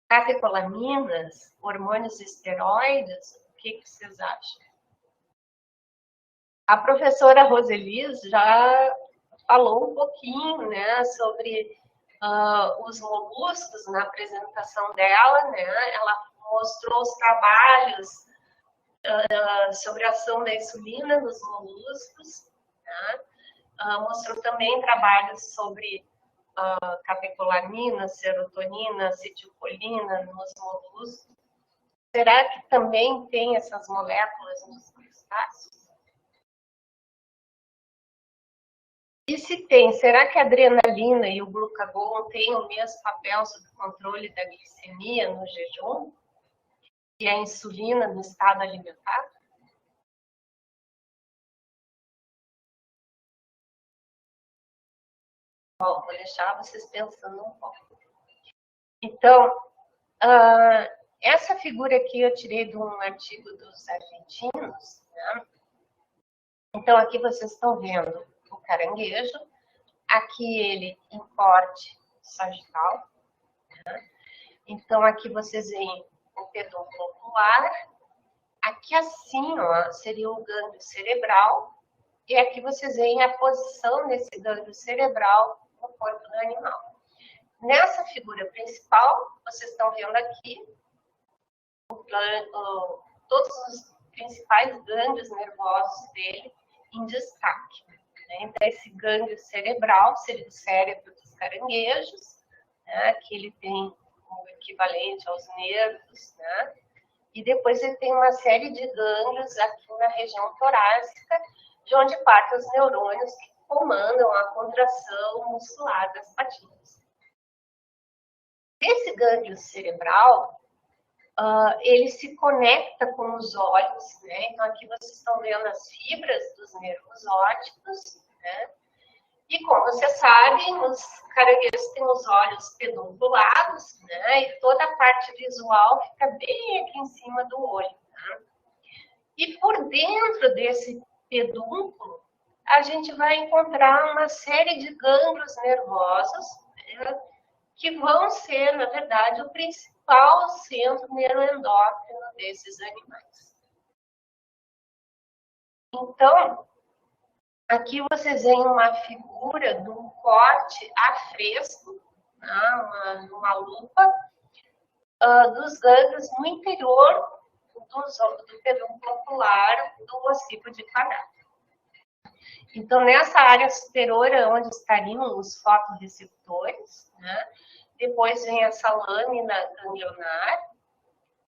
catecolaminas, hormônios esteroides, o que vocês acham? A professora Roseli já falou um pouquinho, né, sobre os moluscos na apresentação dela, né? Ela mostrou os trabalhos sobre a ação da insulina nos moluscos, né? Mostrou também trabalhos sobre catecolamina, serotonina, acetilcolina nos moluscos. Será que também tem essas moléculas nos crustáceos? E se tem, será que a adrenalina e o glucagon têm o mesmo papel sobre o controle da glicemia no jejum? E a insulina no estado alimentar? Bom, vou deixar vocês pensando um pouco. Então, essa figura aqui eu tirei de um artigo dos argentinos, né? Então, aqui vocês estão vendo o caranguejo, aqui ele em corte sagital, né? Então, aqui vocês veem o pedúnculo ocular, aqui assim, ó, seria o gânglio cerebral, e aqui vocês veem a posição desse gânglio cerebral no corpo do animal. Nessa figura principal, vocês estão vendo aqui todos os principais gânglios nervosos dele em destaque. Né? Então, esse gânglio cerebral seria o cérebro dos caranguejos, né? Que ele tem o equivalente aos nervos, né? E depois ele tem uma série de gânglios aqui na região torácica, de onde partem os neurônios que comandam a contração muscular das patinhas. Esse gânglio cerebral, ele se conecta com os olhos, né? Então aqui vocês estão vendo as fibras dos nervos ópticos, né? E como vocês sabem, os caranguejos têm os olhos pedunculados, né? E toda a parte visual fica bem aqui em cima do olho. Né? E por dentro desse pedúnculo, a gente vai encontrar uma série de gânglios nervosos, né? Que vão ser, na verdade, o principal centro neuroendócrino desses animais. Então, aqui vocês veem uma figura de um corte a fresco, né, uma lupa, dos gânglios no interior do pedúnculo ocular do ossículo de quadrado. Então, nessa área superior é onde estariam os fotorreceptores, né? Depois vem essa lâmina ganglionar,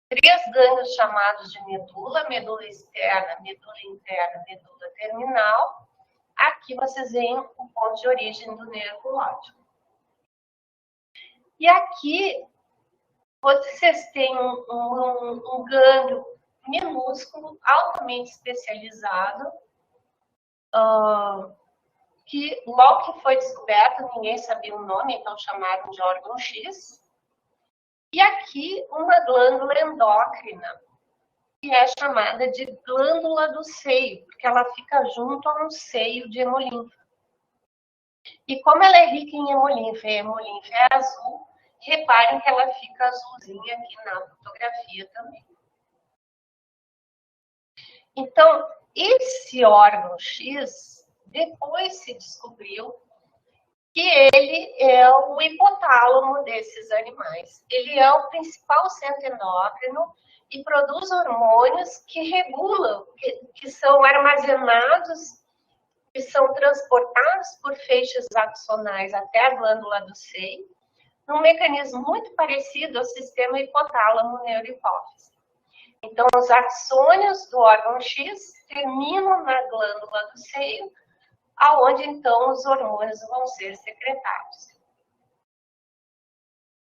3 gânglios chamados de medula, medula externa, medula interna, medula terminal. Aqui vocês veem o ponto de origem do nervo óptico. E aqui vocês têm um gânglio minúsculo, altamente especializado, que logo que foi descoberto, ninguém sabia o nome, então chamaram de órgão X. E aqui uma glândula endócrina, que é chamada de glândula do seio, porque ela fica junto a um seio de hemolinfa. E como ela é rica em hemolinfa, e a hemolinfa é azul, reparem que ela fica azulzinha aqui na fotografia também. Então, esse órgão X, depois se descobriu que ele é o hipotálamo desses animais. Ele é o principal centro endócrino e produz hormônios que regulam, que são armazenados, que são transportados por feixes axonais até a glândula do seio, num mecanismo muito parecido ao sistema hipotálamo-neurohipófise. Então, os axônios do órgão X terminam na glândula do seio, aonde então os hormônios vão ser secretados.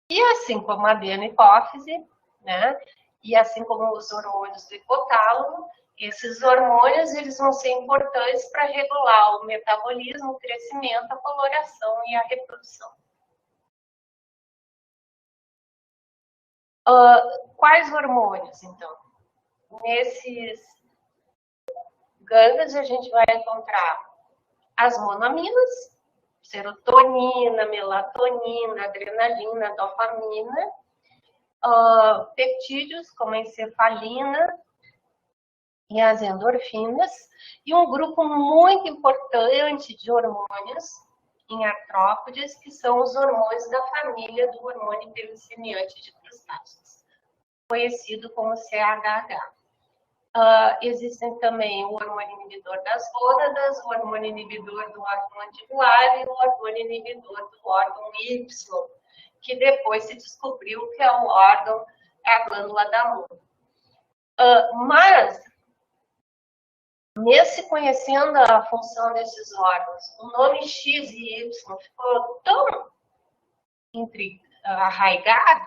E assim como a adenohipófise, né, e assim como os hormônios do hipotálamo, esses hormônios eles vão ser importantes para regular o metabolismo, o crescimento, a coloração e a reprodução. Quais hormônios, então? Nesses gânglios, a gente vai encontrar as monoaminas, serotonina, melatonina, adrenalina, dopamina, peptídeos como a encefalina e as endorfinas, e um grupo muito importante de hormônios em artrópodes, que são os hormônios da família do hormônio hiperglicemiante de crustáceos, conhecido como CHH. Existem também o hormônio inibidor das gônadas, o hormônio inibidor do órgão mandibular e o hormônio inibidor do órgão Y, que depois se descobriu que é o órgão, é a glândula da mula. Mas, mesmo conhecendo a função desses órgãos, o nome X e Y ficou tão arraigado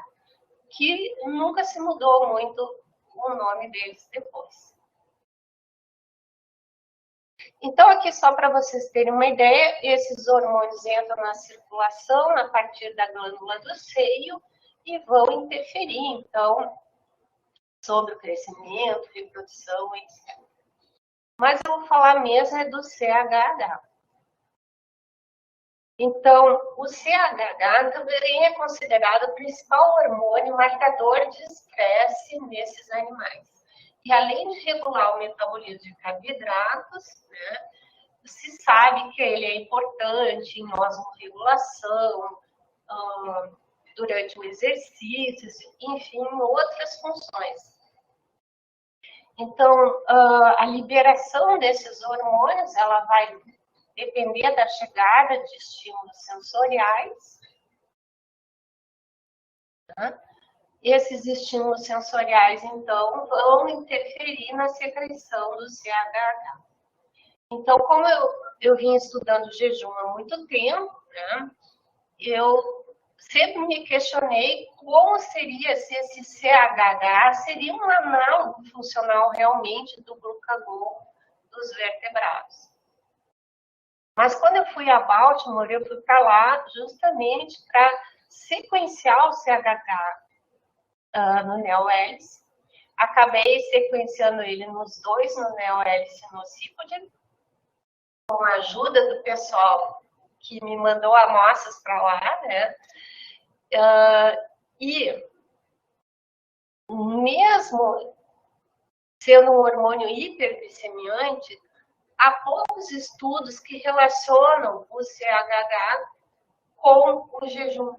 que nunca se mudou muito o nome deles depois. Então, aqui só para vocês terem uma ideia, esses hormônios entram na circulação a partir da glândula do seio e vão interferir, então, sobre o crescimento, reprodução, etc. Mas eu vou falar mesmo é do CHH. Então, o CHH também é considerado o principal hormônio marcador de estresse nesses animais. E além de regular o metabolismo de carboidratos, né, se sabe que ele é importante em osmorregulação, durante o exercício, enfim, outras funções. Então, a liberação desses hormônios, ela vai depender da chegada de estímulos sensoriais. Né? Esses estímulos sensoriais, então, vão interferir na secreção do CHH. Então, como eu vim estudando jejum há muito tempo, né, eu sempre me questionei como seria se esse CHH seria um análogo funcional realmente do glucagon dos vertebrados. Mas quando eu fui a Baltimore, eu fui para lá justamente para sequenciar o CHH no neo-hélice. Acabei sequenciando ele nos dois no neo-hélice e no cípode, com a ajuda do pessoal que me mandou amostras para lá, né? E mesmo sendo um hormônio hiperglicemiante, há poucos estudos que relacionam o CHH com o jejum.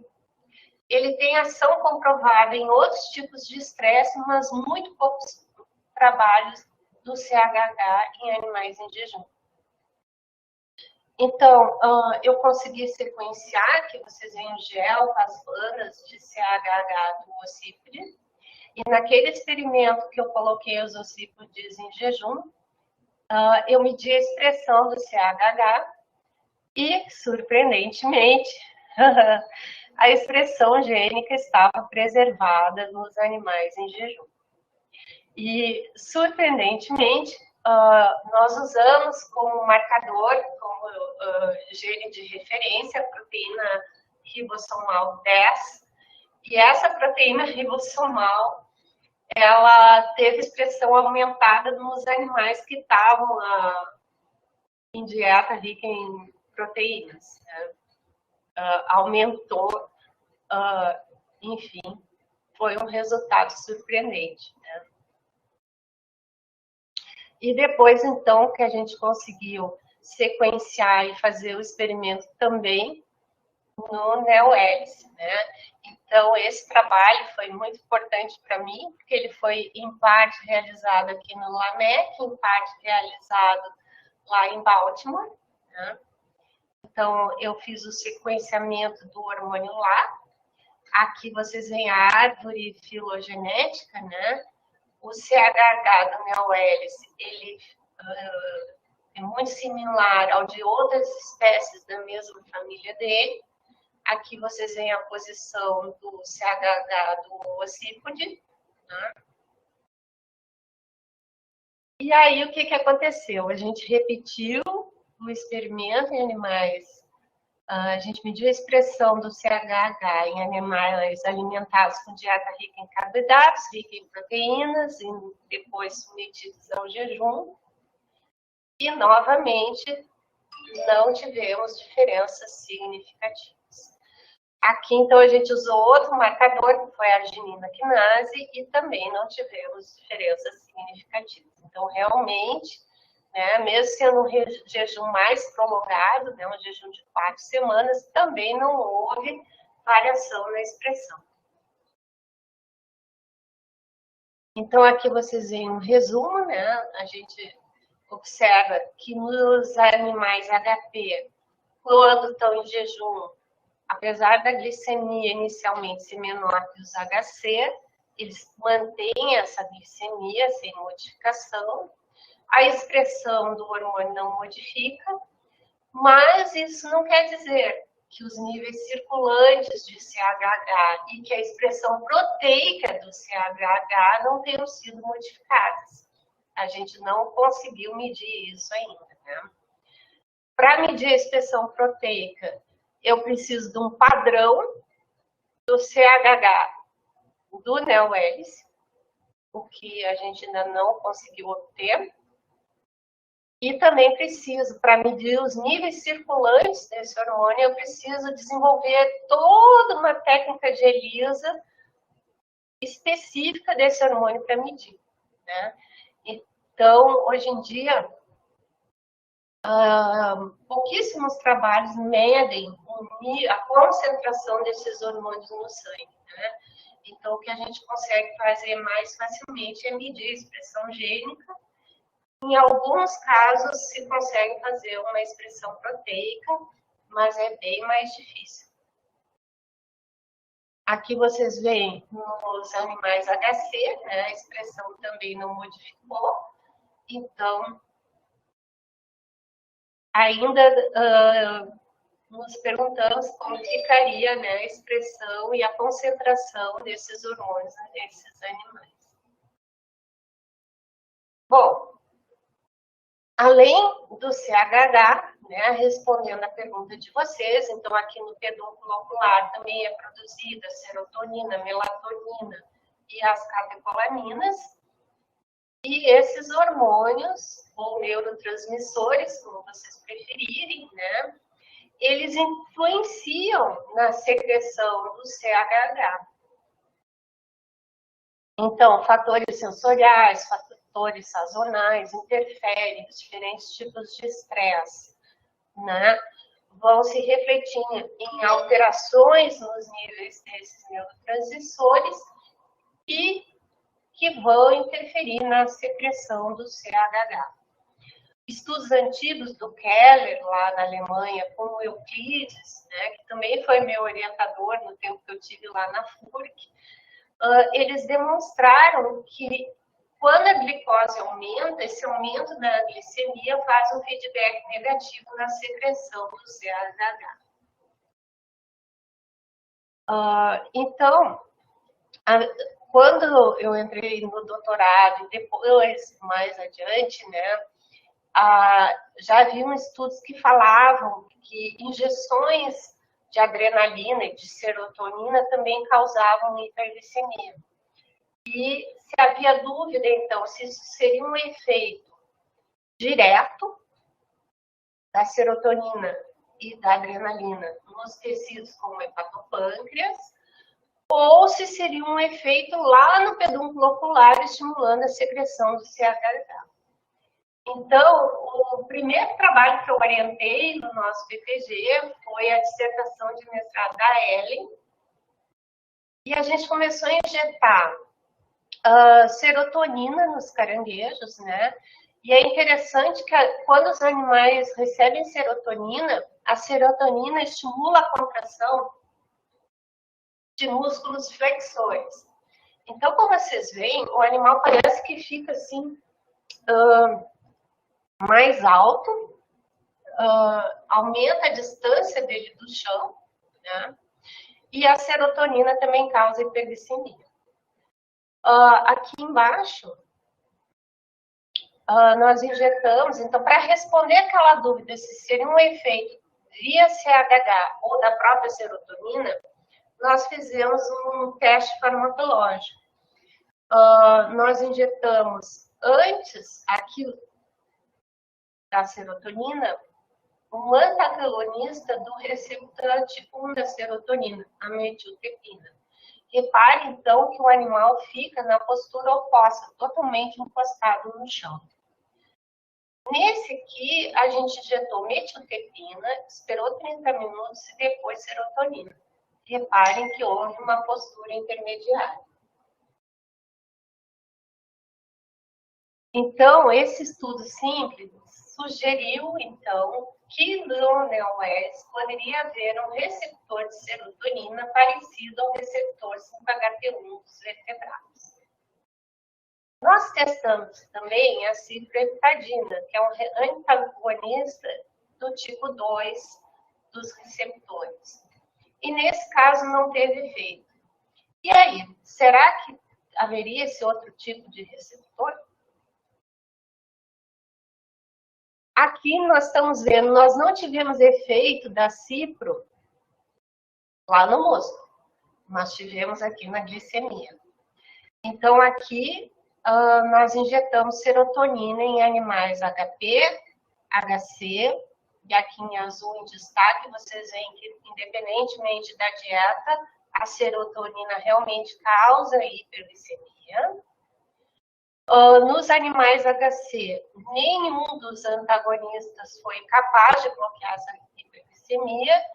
Ele tem ação comprovada em outros tipos de estresse, mas muito poucos trabalhos do CHH em animais em jejum. Então, eu consegui sequenciar, aqui vocês veem o gel com as bandas de CHH do ossípode, e naquele experimento que eu coloquei os ossípodes em jejum, eu medi a expressão do CHH e, surpreendentemente, a expressão gênica estava preservada nos animais em jejum. E, surpreendentemente, nós usamos como marcador, como gene de referência, a proteína ribossomal 10, e essa proteína ribossomal, ela teve expressão aumentada nos animais que estavam em dieta rica em proteínas. Né? Aumentou, enfim, foi um resultado surpreendente. Né? E depois, então, que a gente conseguiu sequenciar e fazer o experimento também no neo-hélice, né? Então, esse trabalho foi muito importante para mim, porque ele foi, em parte, realizado aqui no LAMEC, em parte, realizado lá em Baltimore, né? Então, eu fiz o sequenciamento do hormônio lá. Aqui vocês veem a árvore filogenética, né? O CHH do neo-hélice, ele é muito similar ao de outras espécies da mesma família dele. Aqui vocês veem a posição do CHH do ossípode. Né? E aí, o que aconteceu? A gente repetiu o experimento em animais. A gente mediu a expressão do CHH em animais alimentados com dieta rica em carboidratos, rica em proteínas, e depois submetidos ao jejum. E, novamente, não tivemos diferenças significativas. Aqui, então, a gente usou outro marcador, que foi a arginina quinase, e também não tivemos diferenças significativas. Então, realmente, né, mesmo sendo um jejum mais prolongado, né, um jejum de 4 semanas, também não houve variação na expressão. Então, aqui vocês veem um resumo, né? A gente observa que nos animais HP, quando estão em jejum, apesar da glicemia inicialmente ser menor que os HC, eles mantêm essa glicemia sem modificação. A expressão do hormônio não modifica, mas isso não quer dizer que os níveis circulantes de CHH e que a expressão proteica do CHH não tenham sido modificadas. A gente não conseguiu medir isso ainda, né? Para medir a expressão proteica, eu preciso de um padrão do CHH do neo-hélice, o que a gente ainda não conseguiu obter. E também preciso, para medir os níveis circulantes desse hormônio, eu preciso desenvolver toda uma técnica de ELISA específica desse hormônio para medir, né? Então, hoje em dia, pouquíssimos trabalhos medem a concentração desses hormônios no sangue, né? Então, o que a gente consegue fazer mais facilmente é medir a expressão gênica. Em alguns casos, se consegue fazer uma expressão proteica, mas é bem mais difícil. Aqui vocês veem nos animais HC, né, a expressão também não modificou. Então, ainda nos perguntamos como ficaria, né, a expressão e a concentração desses hormônios nesses animais. Bom, além do CHH, né, respondendo a pergunta de vocês, então aqui no pedúnculo ocular também é produzida serotonina, melatonina e as catecolaminas. E esses hormônios, ou neurotransmissores, como vocês preferirem, né, eles influenciam na secreção do CHH. Então, fatores sensoriais, fatores sazonais interferem, os diferentes tipos de estresse, né, vão se refletir em alterações nos níveis desses neurotransmissores e que vão interferir na secreção do CHH. Estudos antigos do Keller, lá na Alemanha, com o Euclides, né, que também foi meu orientador no tempo que eu tive lá na FURC, eles demonstraram que quando a glicose aumenta, esse aumento da glicemia faz um feedback negativo na secreção do CHH. Então, quando eu entrei no doutorado e depois, mais adiante, né, já haviam estudos que falavam que injeções de adrenalina e de serotonina também causavam hiperglicemia. E se havia dúvida, então, se isso seria um efeito direto da serotonina e da adrenalina nos tecidos como hepatopâncreas, ou se seria um efeito lá no pedúnculo ocular estimulando a secreção do CHH. Então, o primeiro trabalho que eu orientei no nosso PPG foi a dissertação de mestrado da Ellen, e a gente começou a injetar serotonina nos caranguejos, né? E é interessante que quando os animais recebem serotonina, a serotonina estimula a contração de músculos flexores. Então, como vocês veem, o animal parece que fica assim, mais alto, aumenta a distância dele do chão, né? E a serotonina também causa hiperglicemia. Aqui embaixo, nós injetamos, então, para responder aquela dúvida se seria um efeito via CHH ou da própria serotonina, nós fizemos um teste farmacológico. Nós injetamos antes aqui da serotonina, um antagonista do receptor tipo 1 da serotonina, a metiltriptina. Repare, então, que o animal fica na postura oposta, totalmente encostado no chão. Nesse aqui, a gente injetou metiltriptina, esperou 30 minutos e depois serotonina. Reparem que houve uma postura intermediária. Então, esse estudo simples sugeriu, então, que no NEOS poderia haver um receptor de serotonina parecido ao receptor 5-HT1 dos vertebrados. Nós testamos também a ciprofloxacina, que é um antagonista do tipo 2 dos receptores. E nesse caso não teve efeito. E aí, será que haveria esse outro tipo de receptor? Aqui nós estamos vendo, nós não tivemos efeito da cipro lá no músculo, mas tivemos aqui na glicemia. Então aqui nós injetamos serotonina em animais HP, HC, e aqui em azul em destaque vocês veem que independentemente da dieta, a serotonina realmente causa hiperglicemia. Nos animais HC, nenhum dos antagonistas foi capaz de bloquear essa hiperglicemia,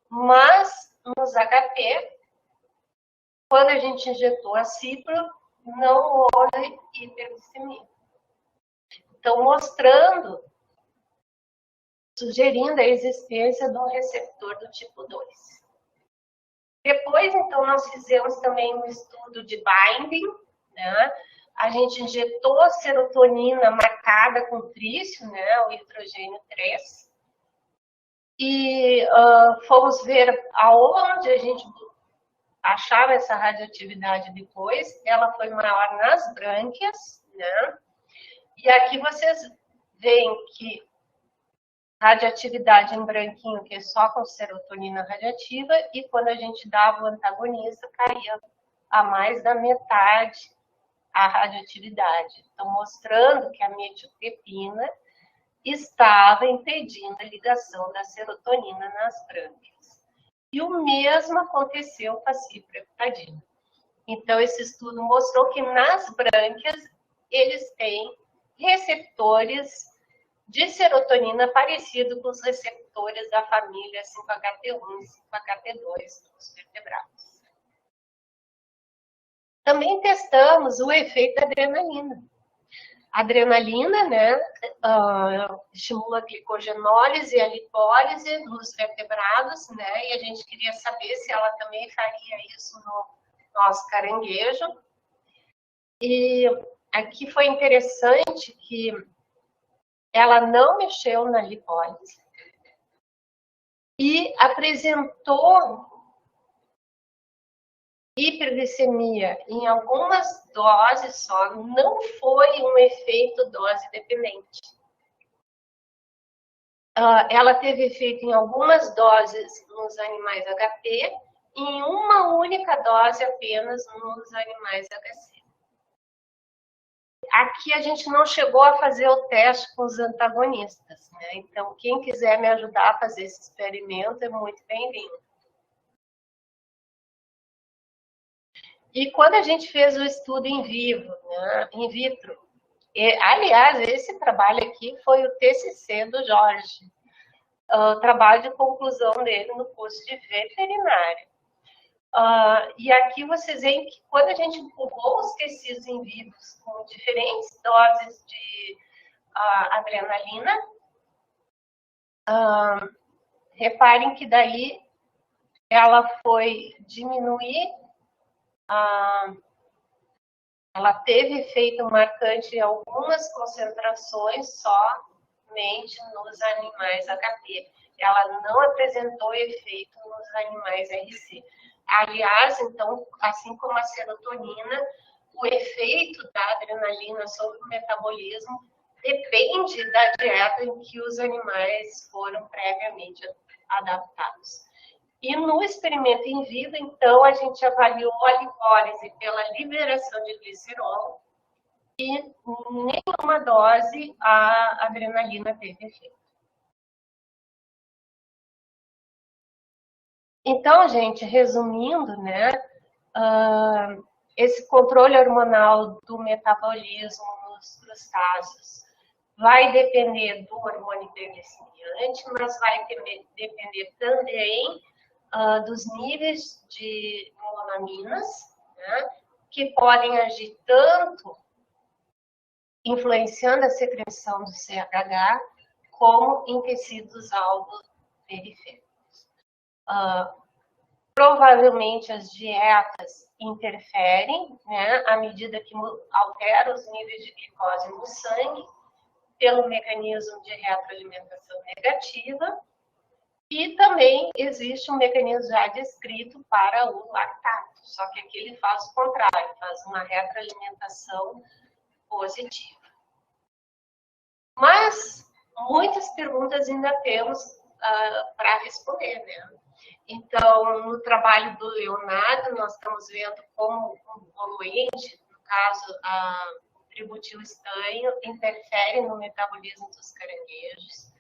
mas nos HP, quando a gente injetou a cipro, não houve hiperglicemia. Então, sugerindo a existência de um receptor do tipo 2. Depois, então, nós fizemos também um estudo de binding, né? A gente injetou serotonina marcada com trício, né, o hidrogênio 3, e fomos ver aonde a gente achava essa radioatividade depois. Ela foi maior nas brânquias, né, e aqui vocês veem que radioatividade em branquinho, que é só com serotonina radioativa, e quando a gente dava o antagonista, caía a mais da metade a radioatividade. Então, mostrando que a metiltriptina estava impedindo a ligação da serotonina nas brânquias. E o mesmo aconteceu com a ciprofloxacina. Então, esse estudo mostrou que nas brânquias eles têm receptores de serotonina parecido com os receptores da família 5-HT1 e 5-HT2 dos vertebrados. Também testamos o efeito da adrenalina. A adrenalina, né, estimula a glicogenólise e a lipólise nos vertebrados, né, e a gente queria saber se ela também faria isso no nosso caranguejo. E aqui foi interessante que ela não mexeu na lipólise e apresentou hiperglicemia em algumas doses só, não foi um efeito dose dependente. Ela teve efeito em algumas doses nos animais HP e em uma única dose apenas nos animais HC. Aqui a gente não chegou a fazer o teste com os antagonistas, né? Então, quem quiser me ajudar a fazer esse experimento é muito bem-vindo. E quando a gente fez o estudo em vivo, né, in vitro, aliás, esse trabalho aqui foi o TCC do Jorge, o trabalho de conclusão dele no curso de veterinária. E aqui vocês veem que quando a gente empurrou os tecidos em vivos com diferentes doses de adrenalina, reparem que daí ela foi diminuir, ela teve efeito marcante em algumas concentrações somente nos animais HP. Ela não apresentou efeito nos animais RC. Aliás, então, assim como a serotonina, o efeito da adrenalina sobre o metabolismo depende da dieta em que os animais foram previamente adaptados. E no experimento em vivo, então, a gente avaliou a lipólise pela liberação de glicerol e nenhuma dose a adrenalina teve efeito. Então, gente, resumindo, né, esse controle hormonal do metabolismo nos crustáceos vai depender do hormônio hiperglicemiante, mas vai depender também dos níveis de monoaminas, né, que podem agir tanto influenciando a secreção do CHH, como em tecidos alvo periféricos. Provavelmente as dietas interferem, né, à medida que altera os níveis de glicose no sangue, pelo mecanismo de retroalimentação negativa, e também existe um mecanismo já descrito para o lactato, só que aqui ele faz o contrário, faz uma retroalimentação positiva. Mas muitas perguntas ainda temos para responder, né? Então, no trabalho do Leonardo, nós estamos vendo como um poluente, no caso, o tributil estanho, interfere no metabolismo dos caranguejos.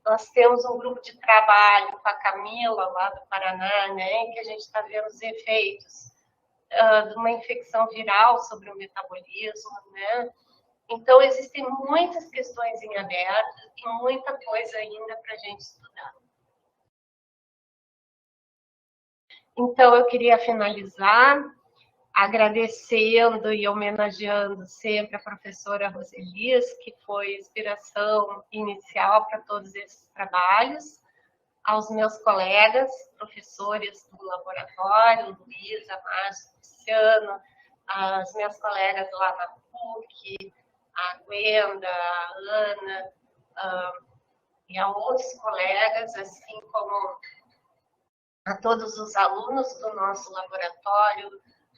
Nós temos um grupo de trabalho com a Camila, lá do Paraná, né, em que a gente está vendo os efeitos de uma infecção viral sobre o metabolismo, né? Então, existem muitas questões em aberto e muita coisa ainda para a gente estudar. Então, eu queria finalizar agradecendo e homenageando sempre a professora Roselias, que foi inspiração inicial para todos esses trabalhos, aos meus colegas, professores do laboratório, Luísa, Márcio, Luciano, as minhas colegas lá na PUC, a Gwenda, a Ana, e a outros colegas, assim como a todos os alunos do nosso laboratório,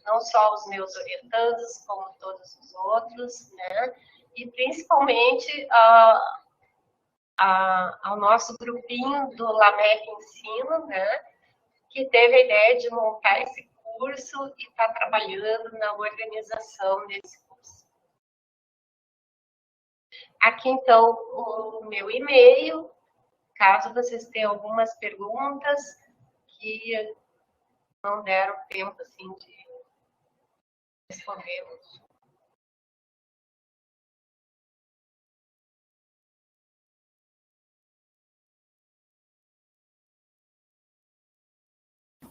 não só os meus orientandos, como todos os outros, né? E principalmente ao nosso grupinho do LAMEC Ensino, né? Que teve a ideia de montar esse curso e está trabalhando na organização desse curso. Aqui, então, o meu e-mail, caso vocês tenham algumas perguntas que não deram tempo, assim, de respondê-los.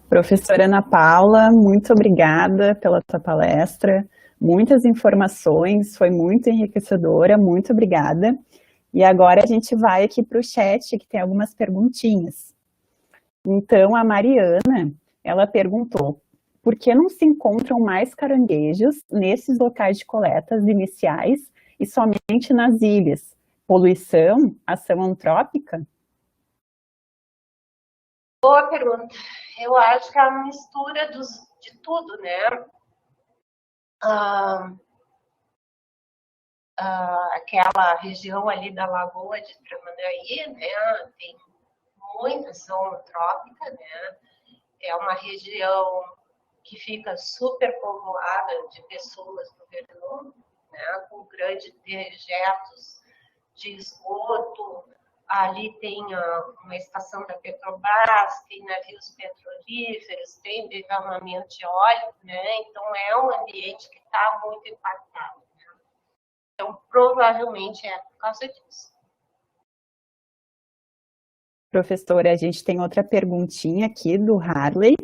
Professora Ana Paula, muito obrigada pela tua palestra, muitas informações, foi muito enriquecedora, muito obrigada. E agora a gente vai aqui para o chat, que tem algumas perguntinhas. Então, a Mariana, ela perguntou, por que não se encontram mais caranguejos nesses locais de coletas iniciais e somente nas ilhas? Poluição? Ação antrópica? Boa pergunta. Eu acho que é uma mistura de tudo, né? Aquela região ali da Lagoa de Tramandaí, né? Tem muita ação antrópica, né? É uma região que fica super povoada de pessoas no verão, né? Com grandes dejetos de esgoto. Ali tem uma estação da Petrobras, tem navios petrolíferos, tem derramamento de óleo, né? Então, é um ambiente que está muito impactado. Né? Então, provavelmente é por causa disso. Professora, a gente tem outra perguntinha aqui do Harley.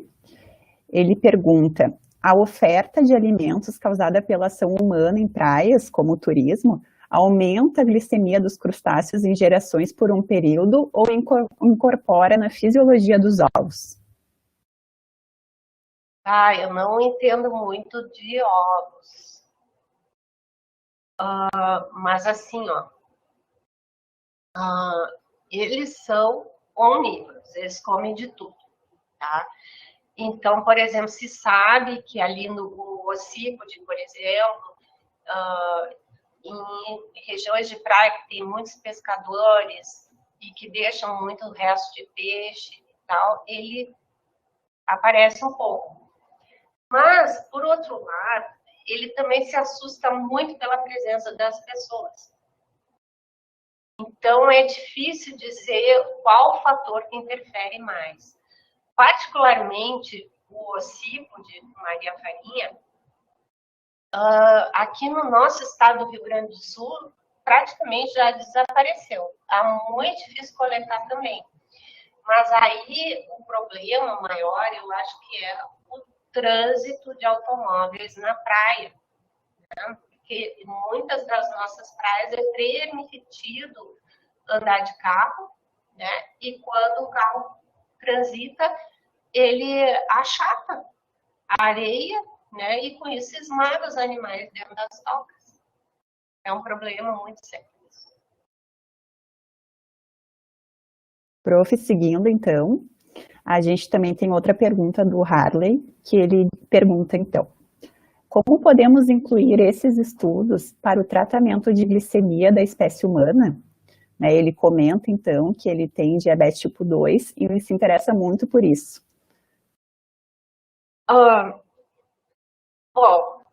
Ele pergunta, a oferta de alimentos causada pela ação humana em praias, como o turismo, aumenta a glicemia dos crustáceos em gerações por um período ou incorpora na fisiologia dos ovos? Eu não entendo muito de ovos. Mas assim, eles são onívoros, eles comem de tudo, tá? Então, por exemplo, se sabe que ali no ossípode, por exemplo, em regiões de praia que tem muitos pescadores e que deixam muito resto de peixe e tal, ele aparece um pouco. Mas, por outro lado, ele também se assusta muito pela presença das pessoas. Então, é difícil dizer qual fator que interfere mais. Particularmente, o hocico de Maria Farinha, aqui no nosso estado do Rio Grande do Sul, praticamente já desapareceu. Tá muito difícil coletar também. Mas aí o problema maior, eu acho que é o trânsito de automóveis na praia, né? Porque muitas das nossas praias é permitido andar de carro, né? E quando o carro transita, ele achata a areia, né? E com isso esmaga os animais dentro das tocas. É um problema muito sério. Prof, seguindo então, a gente também tem outra pergunta do Harley, que ele pergunta então, como podemos incluir esses estudos para o tratamento de glicemia da espécie humana? Ele comenta então que ele tem diabetes tipo 2 e ele se interessa muito por isso. Bom,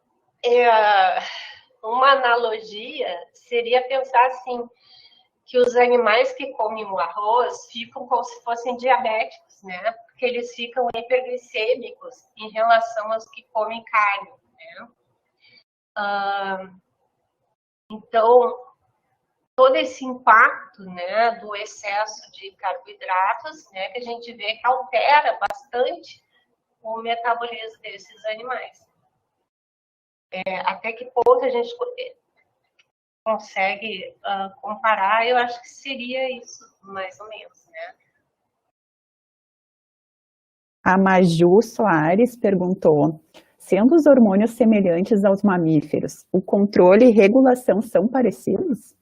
uma analogia seria pensar assim, que os animais que comem o arroz ficam como se fossem diabéticos, né? Porque eles ficam hiperglicêmicos em relação aos que comem carne, né? Então, todo esse impacto, né, do excesso de carboidratos, né, que a gente vê que altera bastante o metabolismo desses animais. Até que ponto a gente consegue comparar? Eu acho que seria isso, mais ou menos, né? A Maju Soares perguntou, sendo os hormônios semelhantes aos mamíferos, o controle e regulação são parecidos?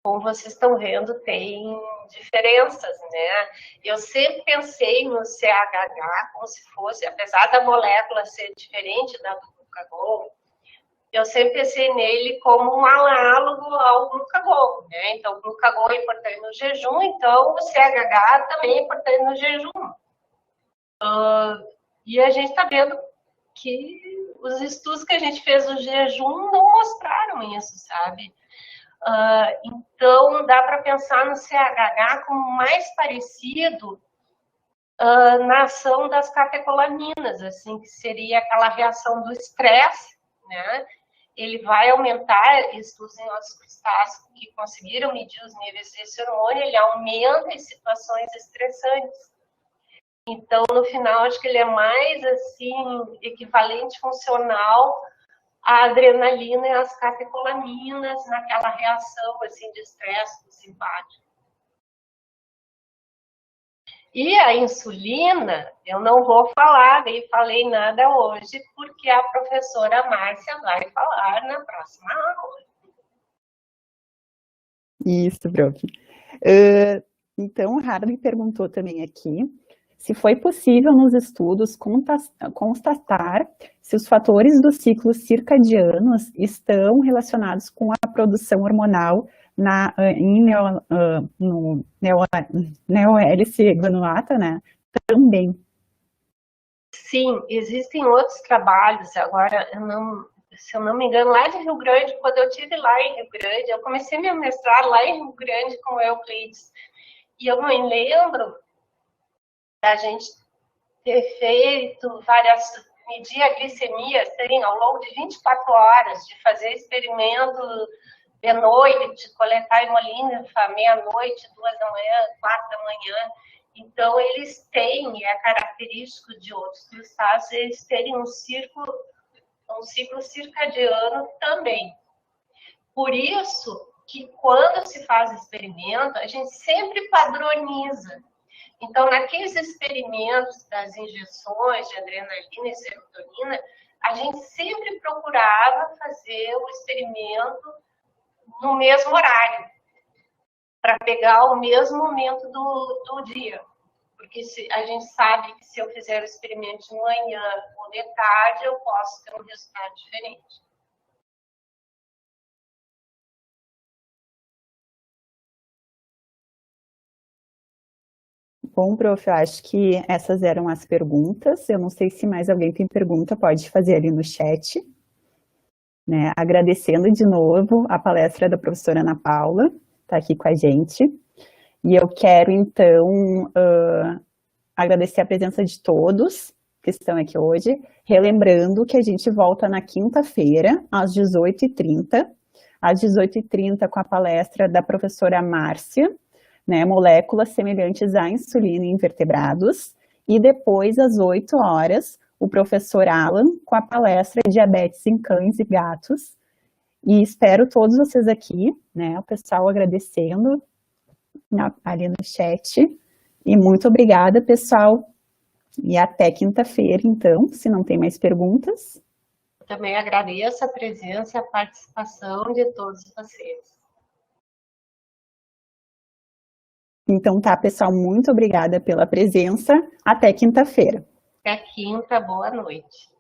Como vocês estão vendo, tem diferenças, né? Eu sempre pensei no CHH como se fosse, apesar da molécula ser diferente da do glucagon, eu sempre pensei nele como um análogo ao glucagon, né? Então, o glucagon é importante no jejum, então o CHH também é importante no jejum. E a gente está vendo que os estudos que a gente fez no jejum não mostraram isso, sabe? Então, dá para pensar no CHH como mais parecido na ação das catecolaminas, assim, que seria aquela reação do estresse, né? Ele vai aumentar, estudos em outros crustáceos que conseguiram medir os níveis desse hormônio, ele aumenta em situações estressantes. Então, no final, acho que ele é mais, assim, equivalente funcional à adrenalina e às catecolaminas naquela reação, assim, de estresse simpático. E a insulina, eu não vou falar, nem falei nada hoje, porque a professora Márcia vai falar na próxima aula. Isso, prof. Então, o Harley perguntou também aqui se foi possível nos estudos constatar se os fatores dos ciclos circadianos estão relacionados com a produção hormonal em neohélice granulata, né? Também. Sim, existem outros trabalhos, agora, se eu não me engano, lá de Rio Grande, quando eu estive lá em Rio Grande, eu comecei meu mestrado lá em Rio Grande com o Euclides, e eu me lembro da gente ter feito medir a glicemia assim, ao longo de 24 horas, de fazer experimento de noite, de coletar hemolímphica meia-noite, 2 da manhã, 4 da manhã. Então, eles têm, é característico de outros crustáceos, eles terem um ciclo circadiano também. Por isso que quando se faz experimento, a gente sempre padroniza. Então, naqueles experimentos das injeções de adrenalina e serotonina, a gente sempre procurava fazer o experimento no mesmo horário, para pegar o mesmo momento do dia. Porque a gente sabe que se eu fizer o experimento de manhã ou de tarde, eu posso ter um resultado diferente. Bom, prof, eu acho que essas eram as perguntas. Eu não sei se mais alguém tem pergunta, pode fazer ali no chat. Né? Agradecendo de novo a palestra da professora Ana Paula, está aqui com a gente. E eu quero, então, agradecer a presença de todos que estão aqui hoje, relembrando que a gente volta na quinta-feira, às 18h30, às 18h30 com a palestra da professora Márcia, né, moléculas semelhantes à insulina em vertebrados, e depois, às 8 horas, o professor Alan, com a palestra Diabetes em Cães e Gatos, e espero todos vocês aqui, né, o pessoal agradecendo ali no chat, e muito obrigada, pessoal, e até quinta-feira, então, se não tem mais perguntas. Também agradeço a presença e a participação de todos vocês. Então tá, pessoal, muito obrigada pela presença. Até quinta-feira. Até quinta, boa noite.